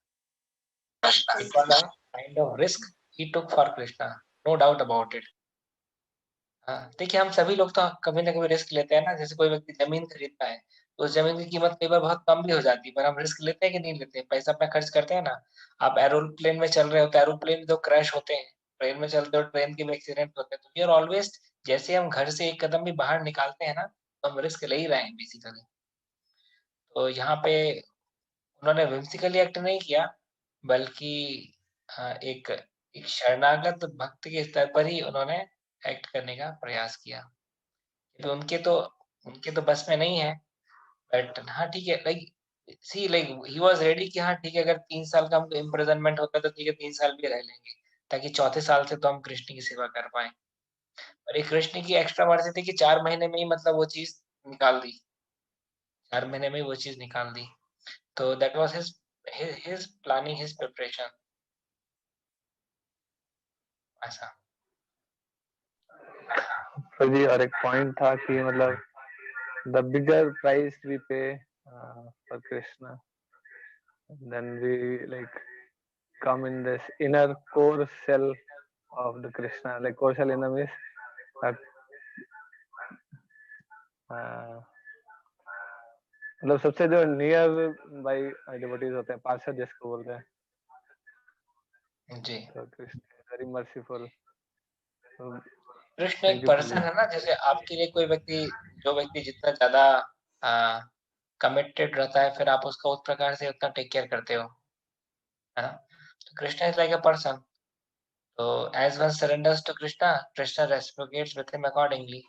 It was a kind of risk he took for Krishna, no doubt about it. हाँ, देखिए हम सभी लोग तो कभी ना कभी रिस्क लेते हैं ना। जैसे कोई व्यक्ति जमीन खरीदता है तो उस जमीन की कीमत कई बार बहुत कम भी हो जाती है, पर हम रिस्क लेते हैं कि नहीं लेते हैं? पैसा अपना खर्च करते हैं ना। आप एरोप्लेन में चल रहे हो तो एरोप्लेन तो क्रैश होते हैं, ट्रेन में चलते हो ट्रेन के भी एक्सीडेंट होते हैं। तो वी आर ऑलवेज, जैसे हम घर से एक कदम भी बाहर निकालते हैं ना तो हम रिस्क ले ही रहे हैं बेसिकली। तो यहाँ पे उन्होंने whimsically एक्ट नहीं किया, बल्कि एक एक शरणागत भक्त के स्तर पर ही उन्होंने एक्ट करने का प्रयास किया। तो उनके तो बस में नहीं है। बट हाँ ठीक है, like see like he was ready कि हाँ ठीक है, अगर 3 साल का हमको इम्प्रिजनमेंट होता है तो ठीक है 3 साल भी रह लेंगे, ताकि चौथे साल से तो हम कृष्ण की सेवा कर पाएँ। और ये कृष्ण की एक्स्ट्रा मर्ज़ी थी कि 4 महीने में ही मतलब वो चीज़ निकाल दी। 4 महीने में ही वो चीज़ निकाल दी। तो that was his planning, his preparation, ऐसा। तो जी और एक पॉइंट था कि मतलब the bigger price we pay for Krishna then we like come in this inner core shell of the Krishna. Like core shell in the means that मतलब सबसे जो नियर बाई डिवोटीज होते हैं, पार्षद जिसको बोलते हैं, जी। तो कृष्ण वेरी मर्सीफुल। कृष्ण एक थैंक यू पर्सन है ना, जैसे आपके लिए कोई व्यक्ति, जो व्यक्ति जितना ज्यादा कमिटेड रहता है, फिर आप उसका उस प्रकार से उतना टेक केयर करते हो, है ना। तो Krishna is like a person, तो as one surrenders to Krishna, Krishna reciprocates with him accordingly.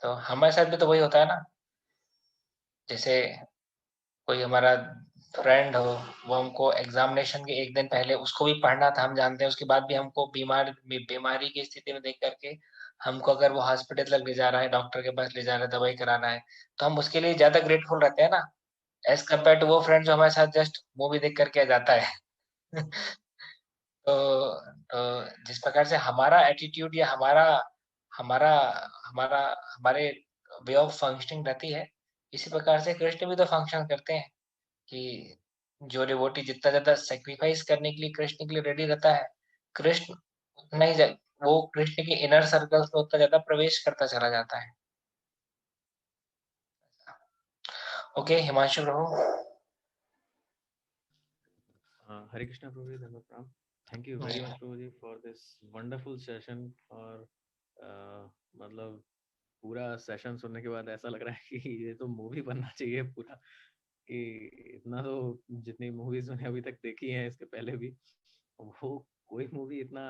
तो हमारे साथ भी तो वही होता है ना, जैसे कोई हमारा फ्रेंड हो, वो हमको एग्जामिनेशन के एक दिन पहले, उसको भी पढ़ना था, हम जानते हैं, उसके बाद भी हमको बीमारी की स्थिति में देख करके हमको अगर वो हॉस्पिटल तक ले जा रहा है, डॉक्टर के पास ले जा रहा है, दवाई कराना है, तो हम उसके लिए ज्यादा ग्रेटफुल रहते हैं ना, एज कम्पेयर टू वो फ्रेंड जो हमारे साथ जस्ट मूवी देख करके आ जाता है। तो, जिस प्रकार से हमारा एटीट्यूड या हमारा हमारा हमारा हमारे वे ऑफ फंक्शनिंग रहती है, इसी प्रकार से कृष्ण भी तो फंक्शन करते हैं कि जो डिवोटी जितना ज्यादा सेक्रीफाइस करने के लिए कृष्ण के लिए रेडी रहता है, कृष्ण उतना ही वो कृष्ण के इनर सर्कल्स में उतना ज्यादा प्रवेश करता चला जाता है। Okay, Himanshu Prabhu. Hare Krishna Prabhuji, Dhanavad Pranam. Thank you very much Prabhuji for this wonderful session। और मतलब पूरा सेशन सुनने के बाद ऐसा लग रहा है कि ये तो मूवी बनना चाहिए पूरा, कि इतना तो जितनी मूवीज मैंने अभी तक देखी हैं इसके पहले भी, वो कोई मूवी इतना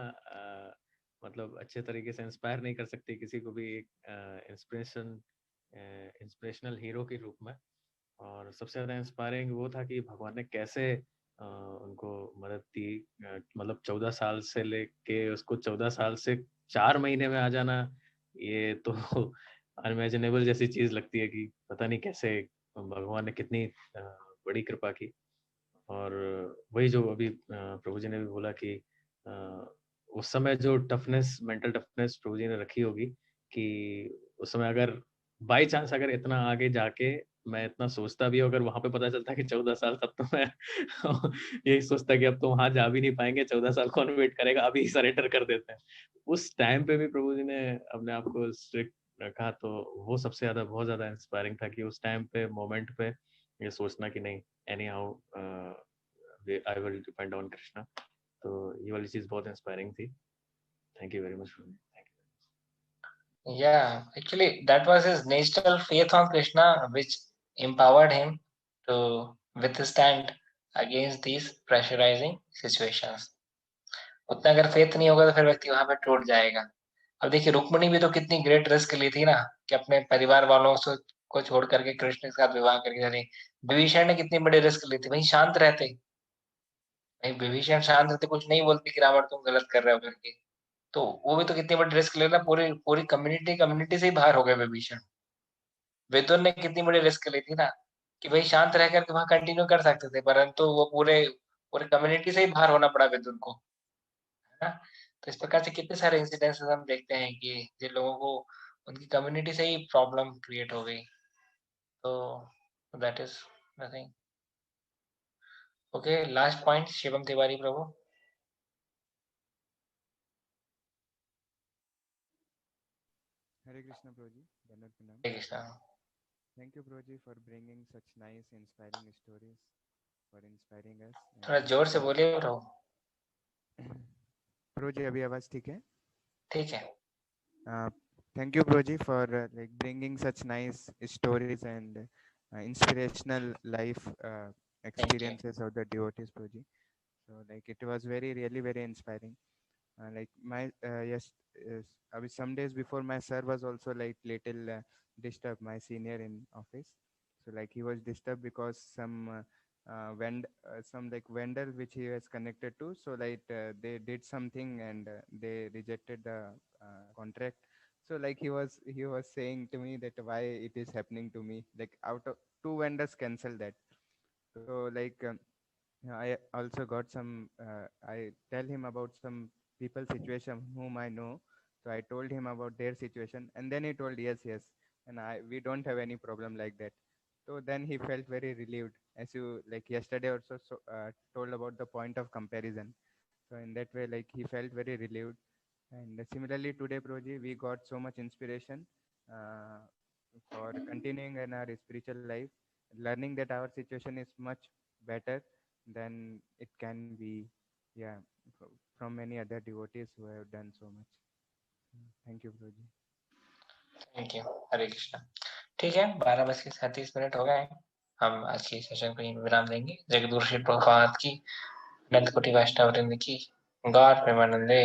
मतलब अच्छे तरीके से इंस्पायर नहीं कर सकती किसी को भी एक इंस्पिरेशनल हीरो के रूप में। और सबसे ज्यादा इंस्पायरिंग वो था कि भगवान ने कैसे उनको मदद दी, मतलब 14 साल से लेके उसको 14 साल से 4 महीने में आ जाना, ये तो अनइमेजिनेबल जैसी चीज लगती है कि पता नहीं कैसे भगवान ने कितनी बड़ी कृपा की। और वही जो अभी प्रभु जी ने भी बोला कि उस समय जो टफनेस, मेंटल टफनेस प्रभु जी ने रखी होगी, कि उस समय अगर बाई चांस अगर इतना आगे जाके मैं इतना सोचता भी, अगर वहां पे पता चलता कि 14 साल, तब तो मैं यही सोचता कि अब तो वहां जा भी नहीं पाएंगे, 14 साल कौन वेट करेगा, अभी सरेंडर कर देते हैं। उस टाइम पे भी प्रभु जी ने अपने आप को स्ट्रिक्ट रखा, तो वो सबसे ज्यादा बहुत ज्यादा इंस्पायरिंग था कि उस टाइम पे मोमेंट पे ये सोचना कि नहीं, any how I will depend on Krishna. तो ये वाली चीज बहुत इंस्पायरिंग थी। Thank you very much. Yeah, actually, that was his natural faith on Krishna, which empowered him to withstand against these pressurizing situations. उतना अगर फेथ नहीं होगा तो फिर व्यक्ति वहां पे टूट जाएगा। अब देखिए, रुक्मिणी भी तो कितनी ग्रेट रिस्क ली थी ना, कि अपने परिवार वालों से को छोड़ करके कृष्ण के साथ विवाह करके जाने। विभीषण ने कितनी बड़ी रिस्क ली थी, वही शांत रहते, वही विभीषण शांत रहते, कुछ नहीं बोलते कि रावण तुम गलत कर रहे हो करके, तो वो भी तो कितनी बड़ी रिस्क लेना, पूरी पूरी कम्युनिटी से ही बाहर हो गए विभीषण। विदुर ने कितनी बड़ी रिस्क ली थी ना, कि भाई शांत रह करके वहां कंटिन्यू कर सकते थे, परंतु वो पूरे पूरे कम्युनिटी से ही बाहर होना पड़ा विदुर को, है ना। तो इस प्रकार से कितने सारे इंसिडेंसेस हम देखते हैं कि जिन लोगों को उनकी कम्युनिटी से ही प्रॉब्लम क्रिएट हो गई। तो that is nothing. Okay, last point, Shivam Tiwari Prabhu. Hare Krishna Prabhuji, Dhanavad Pranam. Hare Krishna. Thank you Prabhuji for bringing such nice inspiring stories, for inspiring us. थोड़ा जोर से बोलिए प्रभु। Prabhuji अभी आवाज ठीक है? ठीक है। Thank you Prabhuji for like bringing such nice stories and inspirational life experiences of the devotees Prabhuji. So like it was really very inspiring. Like my yes, some days before my sir was also like little disturbed, my senior in office. So like he was disturbed because some like vendor which he was connected to, so like they did something and they rejected the contract. So like he was saying to me that why it is happening to me, like out of two vendors cancel that. So like I also got some I tell him about some people situation whom I know. So I told him about their situation, and then he told yes, yes, and we don't have any problem like that. So then he felt very relieved, as you like yesterday also told about the point of comparison. So in that way, like he felt very relieved. And similarly today, Proji, we got so much inspiration uh, for continuing in our spiritual life, learning that our situation is much better than it can be. Yeah, from many other devotees who have done so much. Thank you, Proji. Thank you. Hare Krishna. ठीक है, 12:37 हो गए हैं। हम आज की session को यहीं पे विराम देंगे। जगत गुरु श्री प्रभुपाद की, अनंत कोटि वैष्णव वृंद की, गॉड प्रेमानंदे।